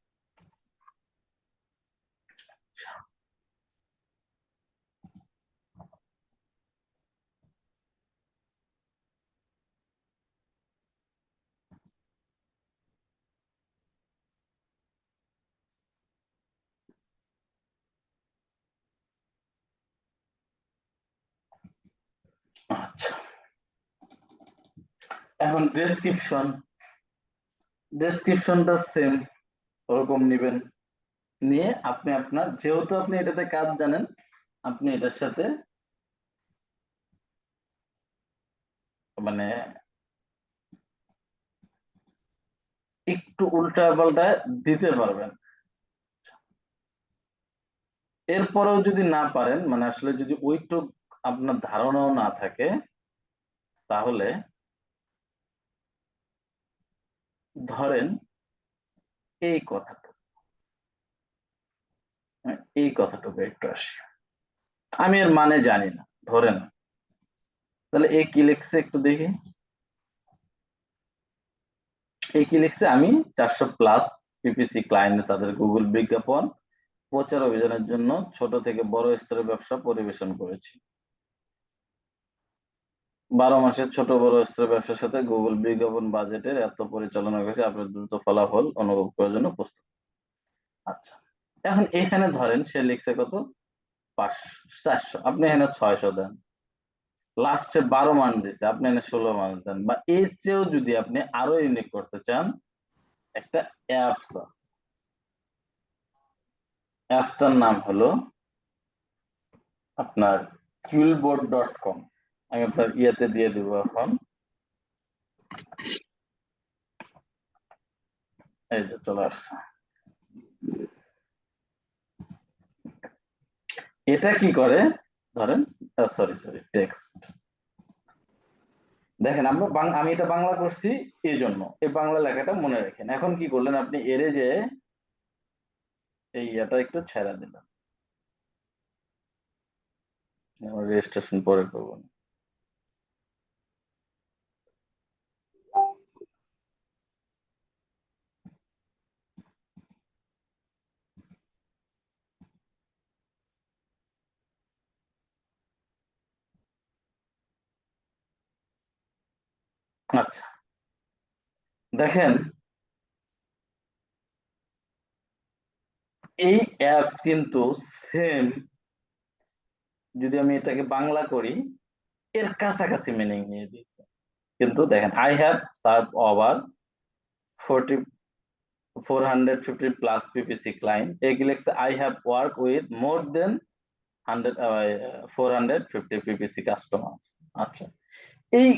আচ্ছা, এখন ডেসক্রিপশনটা সেম ওরকম নিবেন, নিয়ে আপনি আপনার, যেহেতু আপনি এটাতে কাজ জানেন, আপনি এটার সাথে মানে একটু উল্টা পাল্টা দিতে পারবেন। এরপরেও যদি না পারেন, মানে আসলে যদি ওইটুক আপনার ধারণাও না থাকে, তাহলে ধরেন এই কথাটুকু, এই কথাটুকু একটু আসি, আমি এর মানে জানি না, ধরেন তাহলে এ কি লিখছে একটু দেখি। এই কি লিখছে, আমি 400+ পিপিসি ক্লায়েন্ট তাদের গুগল বিজ্ঞাপন প্রচার অভিযানের জন্য ছোট থেকে বড় স্তরের ব্যবসা পরিবেশন করেছি। 12 মাসের ছোট বড় স্তরের ব্যবসার সাথে গুগল বিজ্ঞাপন বাজেটের এত পরিচালনা করেছে, আপনার দ্রুত ফলাফল অনুভব করার জন্য প্রস্তুত। আচ্ছা, এখন এখানে ধরেন সে লিখছে কত, 500, 400, আপনি এখানে 600 দেন। লাস্টে 12 মান দিছে, আপনি এখানে 16 মান দেন। বা এর চেয়েও যদি আপনি আরো ইউনিক করতে চান, একটা অ্যাপস আছে, অ্যাপসটার নাম হলো আপনার QuillBoard.com। আমি আপনার ইয়েতে দিয়ে দিব এখন, এই যে চলে আসছে। এটা কি করে, ধরেন সরি টেক্সট, দেখেন আমরা আমি এটা বাংলা করছি, এই জন্য এই বাংলা লেখাটা মনে রাখেন। এখন কি করলেন আপনি, এরে যে এই এটা একটু ছেড়া দিলাম, রেজিস্ট্রেশন পরে করবো না। আচ্ছা, দেখেন এই অ্যাপস কিন্তু সেম, যদি আমি এটাকে বাংলা করি, এর কাছাকাছি মিনিং নিয়ে দিয়েছে। কিন্তু দেখেন, I have serve over 450+ PPC client, এগুলো লিখছে I have work with more than 450 PPC customer. আচ্ছা, এই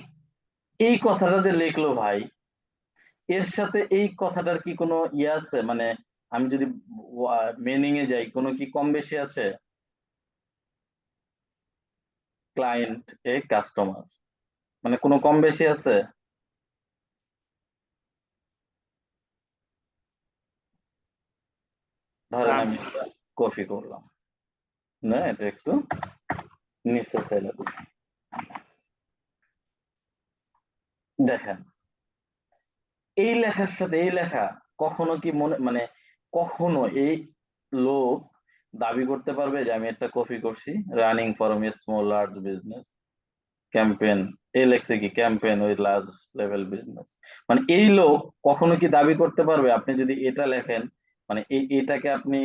এই কথাটা যে লিখলো ভাই, এর সাথে এই কথাটার কি কোনো ইয়ে আছে? মানে আমি যদি মিনিং এ যাই, কোনো কি কম বেশি আছে? ক্লায়েন্ট এ কাস্টমার, মানে কোনো কম বেশি আছে? ধরেন না আমি কপি করলাম, না এটা একটু নিচে ফেলে দিই। দেখেন এই লেখার সাথে এই লেখা কখনো কি মনে, মানে কখনো এই লোক দাবি করতে পারবে যে আমি একটা কপি করছি? Running for a small large business campaign, এই লেখছে কি campaign with large level business, মানে এই লোক কখনো কি দাবি করতে পারবে? আপনি যদি এটা লেখেন, মানে এটাকে আপনি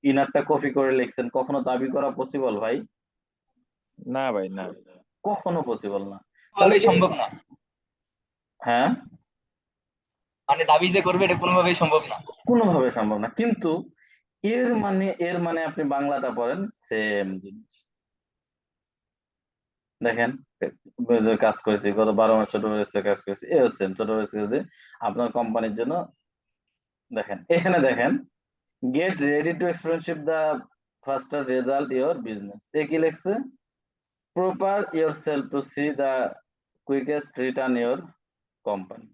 ইনারটা কপি করে লিখছেন, কখনো দাবি করা পসিবল ভাই? না ভাই, না। কখনো পসিবল না। তাহলে কোনোভাবেই সম্ভব না। হ্যাঁ, মানে দাবি যে করবে এটা কোনোভাবেই সম্ভব না। কোনোভাবে সম্ভব না। কিন্তু এর মানে আপনি বাংলাটা পড়েন, সেম জিনিস। দেখেন, যে কাজ করেছি গত 12 মাস, ছোট বয়সে কাজ করেছি, সেম ছোট বয়সে যে আপনার কোম্পানির জন্য। দেখেন এখানে দেখেন get ready to expensive the faster result your business. এ কি লিখছে? Proper yourself to see the quickest return your company.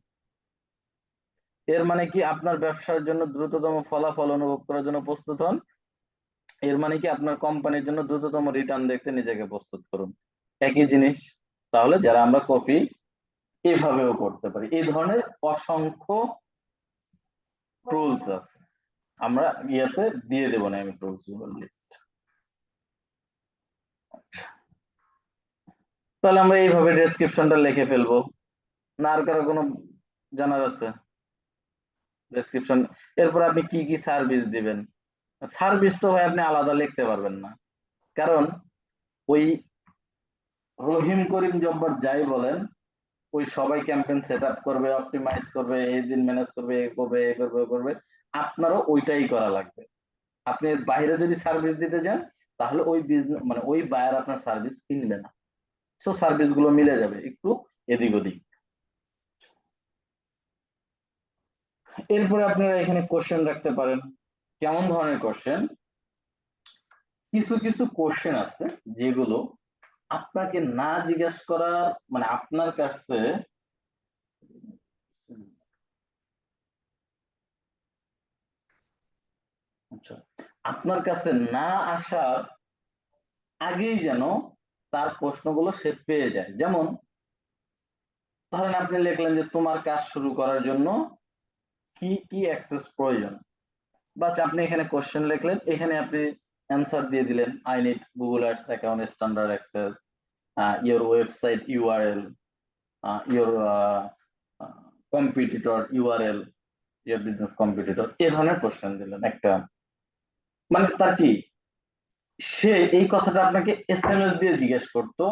এর মানে কি আপনার ব্যবসার জন্য দ্রুততম ফলাফল অনুভব করার জন্য প্রস্তুত হন। এর মানে কি আপনার কোম্পানির জন্য দ্রুততম রিটার্ন দেখতে নিজেকে প্রস্তুত করুন। একই জিনিস। তাহলে যারা আমরা কপি এভাবেও করতে পারি, এই ধরনের অসংখ্য টুলস আছে, আমরা ইয়েতে দিয়ে দেবো না আমি টুলস গুলোর লিস্ট। তাহলে আমরা এইভাবে ডেসক্রিপশনটা লিখে ফেলবো। না আর কারো কোনো জানার আছে? ডেসক্রিপশন, এরপর আপনি কি কি সার্ভিস দিবেন। সার্ভিস তো ভাই আপনি আলাদা লিখতে পারবেন না, কারণ ওই রহিম করিম জব্বার যাই বলেন, ওই সবাই ক্যাম্পেইন সেট আপ করবে, অপটিমাইজ করবে, এই দিন ম্যানেজ করবে, এ করবে, এ করবে, ও করবে। আপনারও ওইটাই করা লাগবে। আপনি এর বাইরে যদি সার্ভিস দিতে যান, তাহলে ওই বিজনেস মানে ওই বায়ার আপনার সার্ভিস কিনবে না। সো সার্ভিস গুলো মিলে যাবে একটু এদিক ওদিক। এরপরে আপনারা এখানে কোশ্চেন রাখতে পারেন। কেমন ধরনের কোশ্চেন? কিছু কিছু কোশ্চেন আছে যেগুলো আপনাকে না জিজ্ঞেস করা, মানে আপনার কাছে আচ্ছা, আপনার কাছে না আসার আগেই যেন তার প্রশ্নগুলো সে পেয়ে যায়। যেমন ধরেন আপনি লিখলেন যে তোমার কাজ শুরু করার জন্য কি কি অ্যাক্সেস প্রয়োজন, বাস আপনি এখানে কোশ্চেন লিখলেন, এখানে আপনি অ্যান্সার দিয়ে দিলেন, I need Google ads account standard access, your website URL, your competitor URL, your business competitor, এই ধরনের কোশ্চেন দিলেন একটা। মানে তার কি, সে এই কথাটা আপনাকে এসএমএস দিয়ে জিজ্ঞেস করতো,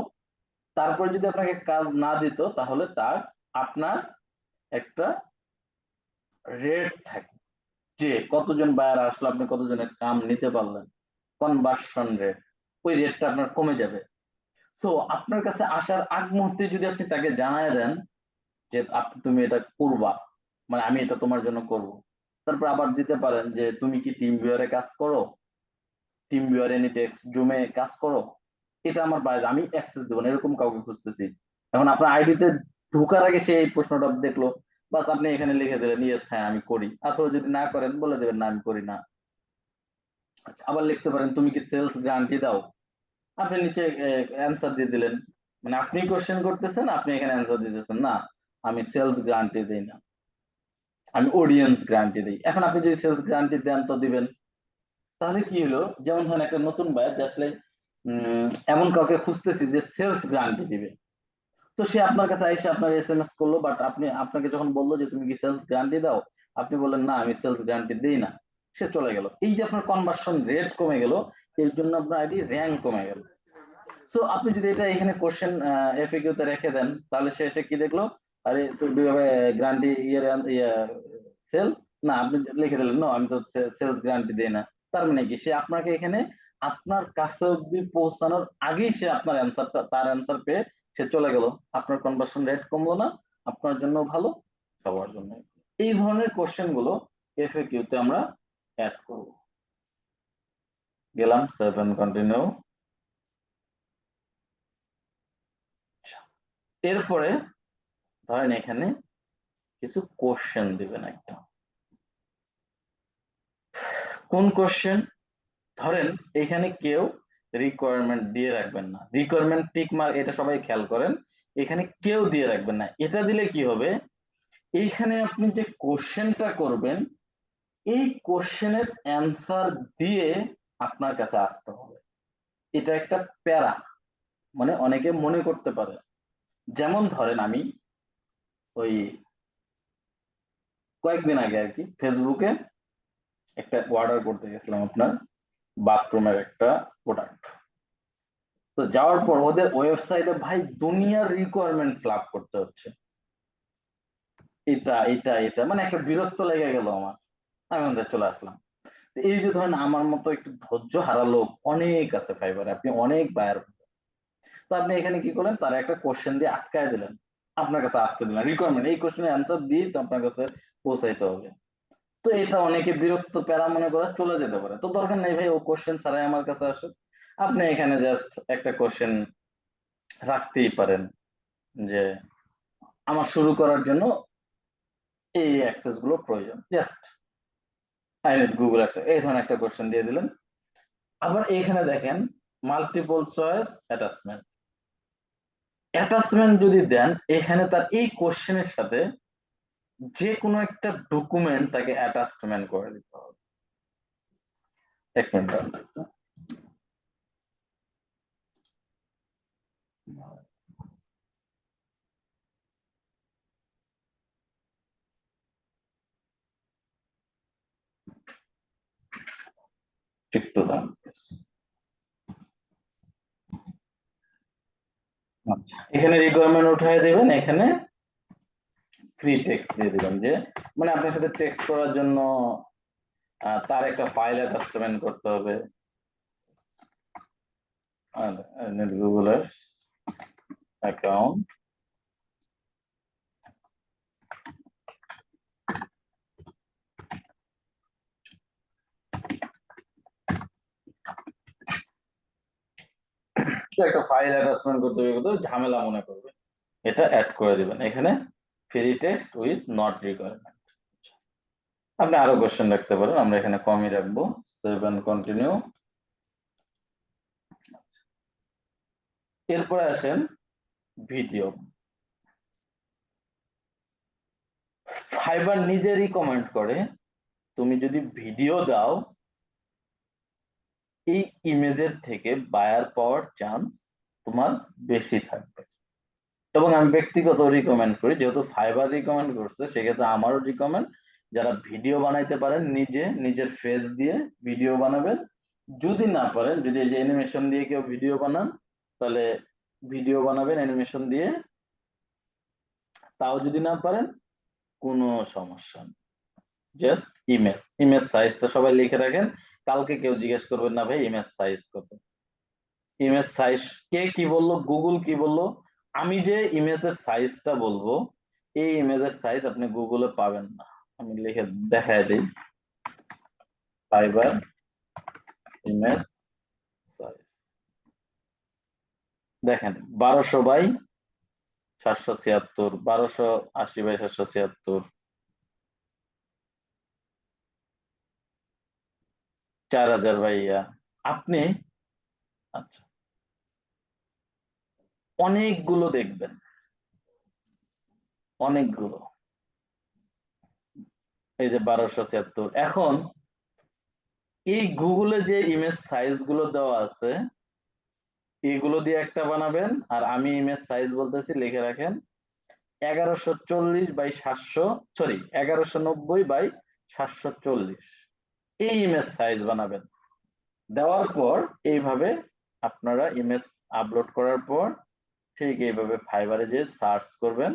তারপর যদি আপনাকে কাজ না দিত, তাহলে তার আপনার একটা রেট থাকে যে কতজন বায়ার আসলো, আপনি কতজনের কাম নিতে পারলেন, কনভার্সন রেট, ওই রেটটা আপনার কমে যাবে। তো আপনার কাছে আসার আগ মুহূর্তে যদি আপনি তাকে জানায় দেন যে তুমি এটা করবা, মানে আমি এটা তোমার জন্য করব, তারপর আবার দিতে পারেন যে তুমি কি টিম ভিউয়ারে কাজ করো, টিম ভিউয়ার এনিটেক্স জুমে কাজ করো, এটা আমার বাইরে, আমি অ্যাক্সেস দেবো না, এরকম কাউকে খুঁজতেছি। এখন আপনার আইডিতে ঢোকার আগে সে এই প্রশ্নটা দেখলো, বাস আপনি এখানে লিখে দিলেন ইয়েস হ্যাঁ আমি করি, আসলে যদি না করেন বলে দেবেন না আমি করি না। আচ্ছা, আবার লিখতে পারেন তুমি কি সেলস গ্যারান্টি দাও, আপনি নিচে অ্যান্সার দিয়ে দিলেন, মানে আপনি কোশ্চেন করতেছেন, আপনি এখানে অ্যান্সার দিতেছেন না আমি সেলস গ্যারান্টি দিই না, আমি অডিয়েন্স গ্যারান্টি দিই। এখন আপনি যদি সেলস গ্যারান্টি দেন তো দিবেন। তাহলে কি হলো, যেমন ধরেন একটা নতুন বায়ার যে আসলে এমন কাউকে খুঁজতেছি যে সেলস গ্যারান্টি দিবে, তো সে আপনার কাছে এসে আপনার এসএমএস করলো, বাট আপনি আপনাকে যখন বললো যে তুমি কি সেলস গ্যারান্টি দাও, আপনি বললেন না আমি সেলস গ্যারান্টি দিই না, সে চলে গেল। এই যে আপনার কনভার্সন রেট কমে গেল, এর জন্য আপনার আইডি র্যাঙ্ক কমে গেল। সো আপনি যদি এটা এখানে কোশ্চেন এফএকিউ তে রেখে দেন, তাহলে সে এসে কি দেখলো, আরে তুমি গ্যারান্টি সেল, না আপনি লিখে দিলেন না আমি তো সেলস গ্যারান্টি দিই না, তার মানে কি সে আপনাকে এখানে আপনার কাছে অব্দি পৌঁছানোর আগেই সে আপনার অ্যান্সারটা, তার অ্যান্সার পেয়ে সে চলে গেল। আপনার কনভার্সন রেট কমলো না, আপনার জন্য ভালো, সবার জন্য। এই ধরনের কোশ্চেন গুলো এফএকিউ তে আমরা অ্যাড করব। গেলাম সেভেন কন্টিনিউ। এরপরে ধরেন এখানে কিছু কোশ্চেন দিবেন একটা। কোন কোশ্চেন? ধরেন এখানে কেউ রিকোয়ারমেন্ট দিয়ে রাখবেন না, রিকোয়ারমেন্ট টিক মার্ক, এটা সবাই খেয়াল করেন, এখানে কেউ দিয়ে রাখবেন না। এটা দিলে কি হবে, এইখানে আপনি যে কোশ্চেনটা করবেন, এই কোশ্চেনের অ্যান্সার দিয়ে আপনার কাছে আসতে হবে। এটা একটা প্যারা, মানে অনেকে মনে করতে পারে, যেমন ধরেন আমি ওই কয়েকদিন আগে আর কি ফেসবুকে একটা অর্ডার করতে গেছিলাম, আপনার বাথরুমের একটা প্রোডাক্ট। তো যাওয়ার পর ওদের ওয়েবসাইটে ভাই দুনিয়ার রিকোয়ারমেন্ট ফিল আপ করতে হচ্ছে, এটা এটা এটা, মানে একটা বিরক্ত লেগে গেল আমার, আমি ওখান থেকে চলে আসলাম। তো এই যে ধরেন আমার মতো একটু ধৈর্য হারা লোক অনেক আছে ফাইবারে, আপনি অনেক বায়ার, তো আপনি এখানে কি করলেন, তারা একটা কোশ্চেন দিয়ে আটকায় দিলেন, আপনার কাছে আসতে দিলেন রিকোয়ারমেন্ট, এই কোশ্চেনের অ্যান্সার দিয়ে তো আপনার কাছে পৌঁছাইতে হবে। তো এটা অনেকে বিরক্ত প্যারা মনে করে চলে যেতে পারে, তো দরকার নেই ভাই ও কোশ্চেন ছাড়াই আমার কাছে আসুক। আপনি এখানে জাস্ট একটা কোশ্চেন রাখতেই পারেন যে আমার শুরু করার জন্য এই অ্যাক্সেস গুলো প্রয়োজন, just I need Google access, এই ধরনের একটা কোশ্চেন দিয়ে দিলেন। আবার এখানে দেখেন মাল্টিপল চয়েস অ্যাটাচমেন্ট, অ্যাটাচমেন্ট যদি দেন এখানে তার এই কোশ্চেনের সাথে যে কোনো একটা ডকুমেন্ট তাকে অ্যাটাচমেন্ট করে দিতে হবে। এক মিনিট দাঁড়ান। একটু দাঁড়ান। আচ্ছা, এখানে রিকোয়ারমেন্ট উঠায় দেবেন, এখানে ফ্রি টেক্সট দিয়ে দিবেন, যে মানে আপনার সাথে টেক্সট করার জন্য তার একটা ফাইল অ্যাটাচমেন্ট করতে হবে, গুগলের অ্যাকাউন্ট একটা ফাইল অ্যাটাচমেন্ট করতে হবে, কিন্তু ঝামেলা মনে করবে, এটা অ্যাড করে দিবেন এখানে free text with not requirement. আপনি আরো কোশ্চেন রাখতে পারেন, আমরা এখানে কমই রাখবো, সেভ এন্ড কন্টিনিউ। এরপরে আসেন ভিডিও। ফাইবার নিজেরই কমেন্ট করে তুমি যদি ভিডিও দাও এই ইমেজের থেকে বায়ার পাওয়ার চান্স তোমার বেশি থাকবে। এবং আমি ব্যক্তিগত রিকমেন্ড করি, যেহেতু ফাইবার রিকমেন্ড করছে সেক্ষেত্রে আমারও রিকমেন্ড, যারা ভিডিও বানাইতে পারেন নিজে নিজের ফেস দিয়ে ভিডিও বানাবেন, যদি না পারেন, যদি এই যে অ্যানিমেশন দিয়ে কেউ ভিডিও বানান তাহলে ভিডিও বানাবেন অ্যানিমেশন দিয়ে, তাও যদি না পারেন কোনো সমস্যা নেই, জাস্ট ইমেজ, ইমেজ সাইজটা সবাই লিখে রাখেন, কালকে কেউ জিজ্ঞেস করবেন না ভাই ইমেজ সাইজ কত। ইমেজ সাইজ কে কি বললো, গুগল কি বললো, আমি যে ইমেজের সাইজটা বলবো এই ইমেজের সাইজ আপনি গুগলে পাবেন না, আমি লিখে দেখায় দিই, ফাইবার ইমেজ সাইজ দেখেন 1200 বাই 776, 1280 বাই 776, 4000 বাই আপনি আচ্ছা অনেকগুলো দেখবেন, অনেকগুলো, এই যে 1276। এখন এই গুগলে যে ইমেজ সাইজ গুলো দেওয়া আছে এগুলো দিয়ে একটা বানাবেন, আর আমি ইমেজ সাইজ বলতেছি লিখে রাখেন 1140 বাই 700, সরি 1190 বাই 740, এই ইমেজ সাইজ বানাবেন। দেওয়ার পর এইভাবে আপনারা ইমেজ আপলোড করার পর ঠিক এইভাবে ফাইবারে যে সার্চ করবেন,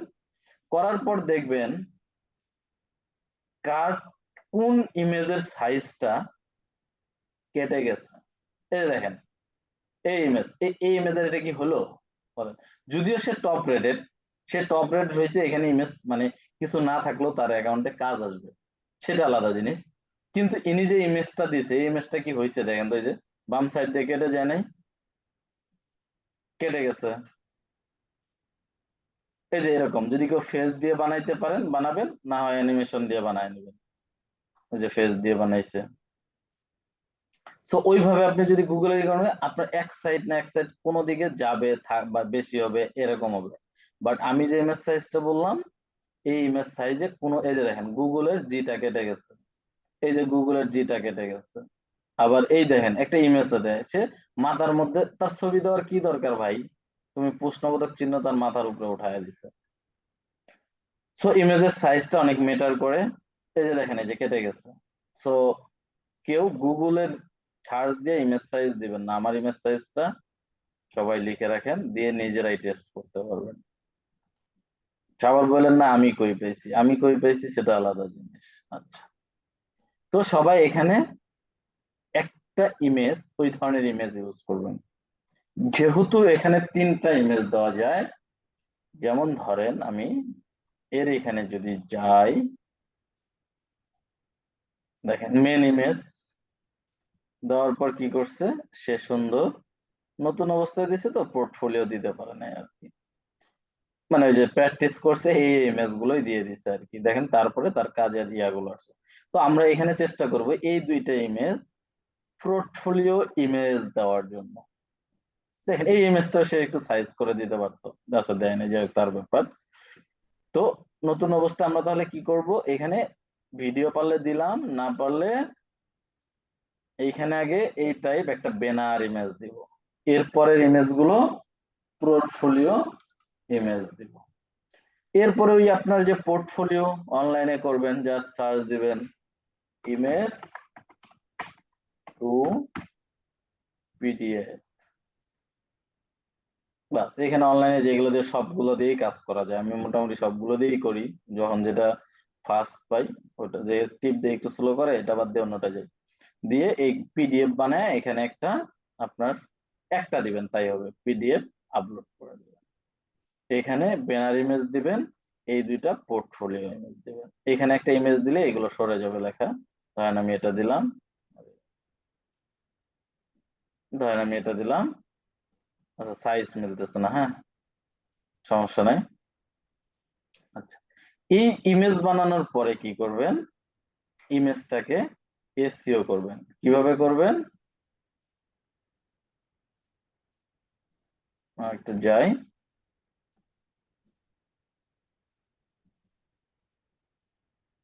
করার পর দেখবেন কার কোন ইমেজের সাইজটা কেটে গেছে। এই দেখেন এই ইমেজ, এই ইমেজের এটা কি হলো বলেন, যদিও সে টপ রেটেড, সে টপ রেট হয়েছে, এখানে ইমেজ মানে কিছু না থাকলেও তার অ্যাকাউন্টে কাজ আসবে, সেটা আলাদা জিনিস, কিন্তু ইনি যে ইমেজটা দিছে এই ইমেজটা কি হয়েছে দেখেন তো, এই যে বাম সাইড দিয়ে কেটে যায় নাই, কেটে গেছে। এই যে এরকম যদি কেউ ফেস দিয়ে বানাইতে পারেন বানাবেন, না হয় অ্যানিমেশন দিয়ে বানায় নেবেন, ওই যে ফেস দিয়ে বানাইছে। তো ওইভাবে আপনি যদি গুগলে রিকমেন্ড, আপনার এক সাইড না এক সাইড কোনো দিকে যাবে বা বেশি হবে এরকম হবে, বাট আমি যে ইমেজ সাইজটা বললাম এই ইমেজ সাইজে কোনো, এই যে দেখেন গুগলের জিটা কেটে গেছে, এই যে গুগলের জিটা কেটে গেছে। আবার এই দেখেন একটা ইমেজ সে মাথার মধ্যে, তার ছবি দেওয়ার কি দরকার ভাই, তুমি প্রশ্নবোধক চিহ্ন তার মাথার উপরে উঠায় দিছে। সো ইমেজের সাইজটা অনেক ম্যাটার করে, এই যে দেখেন এই যে কেটে গেছে। সো কেউ গুগলের সার্চ দিয়ে ইমেজ সাইজ দিবেন না, আমার ইমেজ সাইজটা সবাই লিখে রাখেন, দিয়ে নিজেরাই টেস্ট করতে পারবেন। সবাই বলেন না আমি কই পেয়েছি, আমি কই পেয়েছি সেটা আলাদা জিনিস। আচ্ছা, তো সবাই এখানে একটা ইমেজ, ওই ধরনের ইমেজ ইউজ করবেন, যেহেতু এখানে 3টা ইমেজ দেওয়া যায়, যেমন ধরেন আমি এর এখানে যদি যাই, দেখেন মেন ইমেজ দেওয়ার পর কি করছে, সে সুন্দর নতুন অবস্থায় দিছে, তো পোর্টফোলিও দিতে পারে না আর কি, মানে ওই যে প্র্যাকটিস করছে এই ইমেজ গুলোই দিয়ে দিছে আর কি। দেখেন তারপরে তার কাজের ইয়াগুলো আছে। তো আমরা এখানে চেষ্টা করব এই দুইটা ইমেজ পোর্টফোলিও ইমেজ দেওয়ার জন্য। দেখেন এই ইমেজটা সে একটু সাইজ করে দিতে পারতো, আচ্ছা দেয় না, যাই হোক তার ব্যাপার। তো নতুন অবস্থা আমরা তাহলে কি করব, এখানে ভিডিও পারলে দিলাম, না পারলে এইখানে আগে এই টাইপ একটা ব্যানার ইমেজ দিব, এরপরের ইমেজ গুলো পোর্টফোলিও ইমেজ দিব। এরপরে ওই আপনার যে পোর্টফোলিও অনলাইনে করবেন, জাস্ট সার্চ দিবেন ইমেজ টু পিডিএফ, বাস। এখানে অনলাইনে যেগুলো দিয়ে সবগুলো দিয়েই কাজ করা যায়, আমি মোটামুটি সবগুলো দিয়েই করি, যখন যেটা ফার্স্ট পাই ওটা যে টিপ দিয়ে একটু স্লো করে এটা বাদ দিয়ে অন্যটা যাই, দিয়ে এই পিডিএফ বানায় এখানে একটা আপনার একটা দিবেন, তাই হবে পিডিএফ আপলোড করে দিবেন। এখানে ব্যানার ইমেজ দিবেন, এই দুইটা পোর্টফোলিও ইমেজ দিবেন। এখানে একটা ইমেজ দিলে এগুলো সরে যাবে লেখা। ধরেন আমি এটা দিলাম, ধরেন আমি এটা দিলাম, আচ্ছা সাইজ মিলতেছে না, হ্যাঁ সমস্যা নাই। আচ্ছা, এই ইমেজ বানানোর পরে কি করবেন, ইমেজটাকে এসইও করবেন। কিভাবে করবেন, একটু যাই,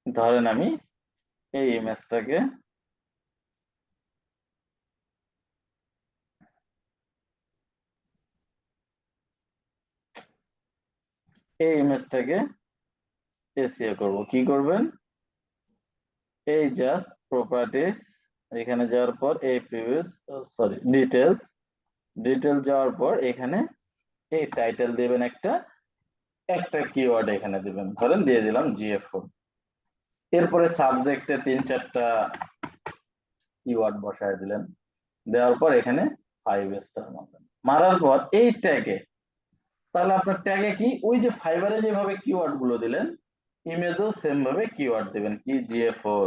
ধরেন আমি এই ইমেজটাকে এসইও করব। কি করবেন, এই জাস্ট প্রপার্টিস, এখানে যাওয়ার পর এই প্রিভিয়াস ডিটেলস, যাওয়ার পর এখানে এই টাইটেল দিবেন, একটা একটা কিওয়ার্ড এখানে দিবেন, ধরেন দিয়ে দিলাম জিএফও। এরপরে সাবজেক্টে 3-4টা কিওয়ার্ড বসায় দিলেন, দেওয়ার পর এখানে 5 স্টার মারার পর এই ট্যাগে, তাহলে আপনার ট্যাগে কি ওই যে ফাইবারে যেভাবে কিওয়ার্ড গুলো দিলেন, ইমেজেও সেম ভাবে কিওয়ার্ড দিবেন, কি জিএফ4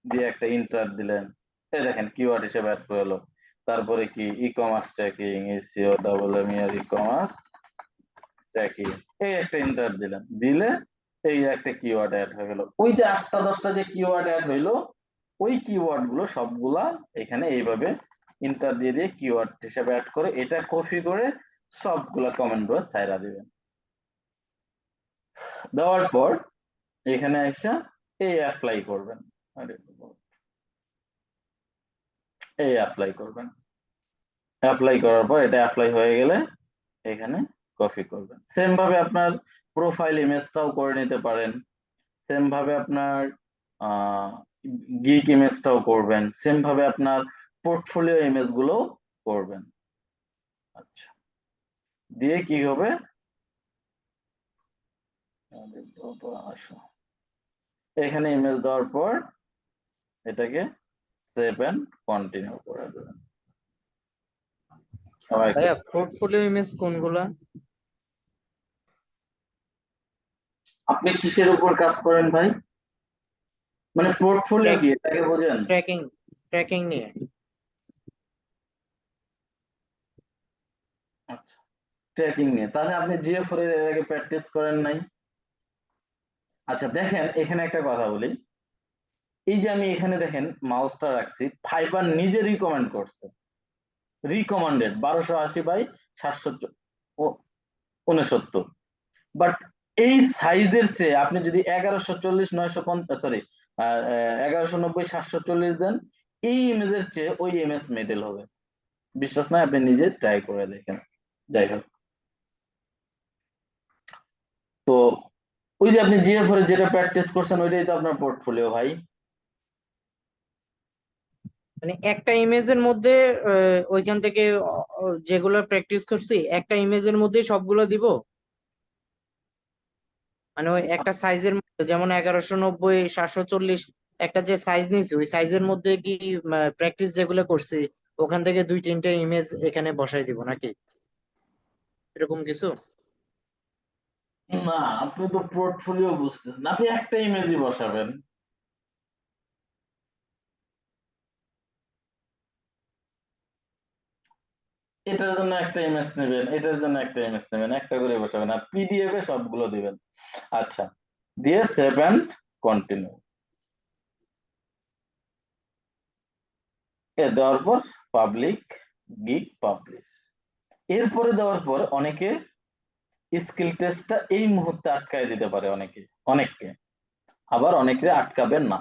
দিয়ে একটা ইন্টার দিলেন, এই দেখেন কিওয়ার্ড হিসেবে অ্যাড করে এলো। তারপরে কি ecommerce tracking, SEO double M আর ই কমার্স ট্র্যাকিং, এই একটা ইন্টার দিলেন, দিলে এই একটা কিওয়ার্ড অ্যাড হয়ে গেল। ওই যে 8টা-10টা যে কিওয়ার্ড অ্যাড হইলো, ওই কিওয়ার্ড গুলো সবগুলা এখানে এইভাবে ইন্টার দিয়ে দিয়ে কিওয়ার্ড হিসেবে অ্যাড করে এটা কপি করে সবগুলা কমেন্ট বক্সে ছাইরা দিবেন। দেওয়ার পর এখানে এসে এই অ্যাপ্লাই করবেন, এই অ্যাপ্লাই করবেন। অ্যাপ্লাই করার পর এটা অ্যাপ্লাই হয়ে গেলে এখানে কপি করবেন। সেম ভাবে আপনার প্রোফাইল ইমেজটাও করে নিতে পারেন, সেম ভাবে আপনার গিক ইমেজটাও করবেন, সেম ভাবে আপনার পোর্টফোলিও ইমেজ গুলো করবেন। আচ্ছা, দিয়ে কি হবে, এখানে ইমেজ দেওয়ার পর এটাকে সেভ এন্ড কন্টিনিউ করে দেবেন। ভাইয়া পোর্টফোলিও ইমেজ কোনগুলা? আপনি কিসের উপর কাজ করেন ভাই, মানে পোর্টফোলিও কি এটাকে বোঝেন? ট্র্যাকিং নিয়ে। আচ্ছা, ট্র্যাকিং নিয়ে, তাহলে আপনি জিএফ4 এর আগে প্র্যাকটিস করেন নাই? আচ্ছা দেখেন এখানে একটা কথা বলি, এই যে আমি এখানে দেখেন মাউসটা রাখছি, ফাইবার নিজে রিকমেন্ড করছে, রিকমেন্ডেড 1280x769, বাট এই সাইজের চেয়ে আপনি যদি 1190x740 দেন, এই ইমেজের চেয়ে ওই ইমেজ মেডেল হবে। বিশ্বাস নয় আপনি নিজে ট্রাই করে দেখেন। যাই হোক, তো ওই যে আপনি জিএফ4 এ যেটা প্র্যাকটিস করছেন ওইটাই তো আপনার পোর্টফোলিও ভাই। মানে একটা ইমেজের মধ্যে ওইখান থেকে যেগুলো প্র্যাকটিস করছি একটা ইমেজের মধ্যে সবগুলো দিব, মানে ওই একটা সাইজের মধ্যে, যেমন 1190x740 একটা যে সাইজ নিয়েছি ওই সাইজের মধ্যে কি প্র্যাকটিস যেগুলো করছি ওখান থেকে 2-3টা ইমেজ এখানে বসাই দিব নাকি এরকম কিছু? না, আপনি তো পোর্টফোলিও বুঝতেছেন, আপনি একটা ইমেজই বসাবেন। এটার জন্য একটা ইমেজ নেবেন, এটার জন্য একটা ইমেজ নেবেন, একটা করে বসাবেন, আর পিডিএফ এ সবগুলো দিবেন। আচ্ছা, দিয়ে সেভ এন্ড কন্টিনিউ এ দেওয়ার পর পাবলিক গিগ পাবলিশ, এরপরে দেওয়ার পর অনেকে স্কিল টেস্টটা এই মুহূর্তে আটকায় দিতে পারে, অনেককে, আবার অনেকে আটকাবেন না।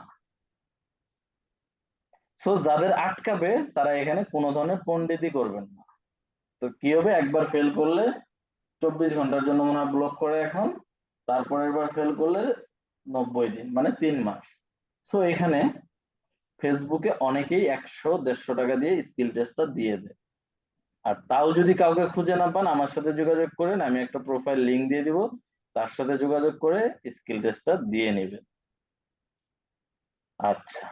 সো যাদের আটকাবে তারা এখানে কোনো ধরনের পণ্ডিতি করবেন না। তো কি হবে, একবার ফেল করলে 24 ঘন্টার জন্য মনে হয় ব্লক করে এখন, তারপরের বার ফেল করলে 90 দিন, মানে 3 মাস। সো এখানে ফেসবুকে অনেকেই 100-150 টাকা দিয়ে স্কিল টেস্টটা দিয়ে দেয়। আর তাও যদি কাউকে খুঁজে না পান, আমার সাথে যোগাযোগ করেন, আমি একটা প্রোফাইল লিংক দিয়ে দিব, তার সাথে যোগাযোগ করে স্কিল টেস্টটা দিয়ে নেবেন। আচ্ছা,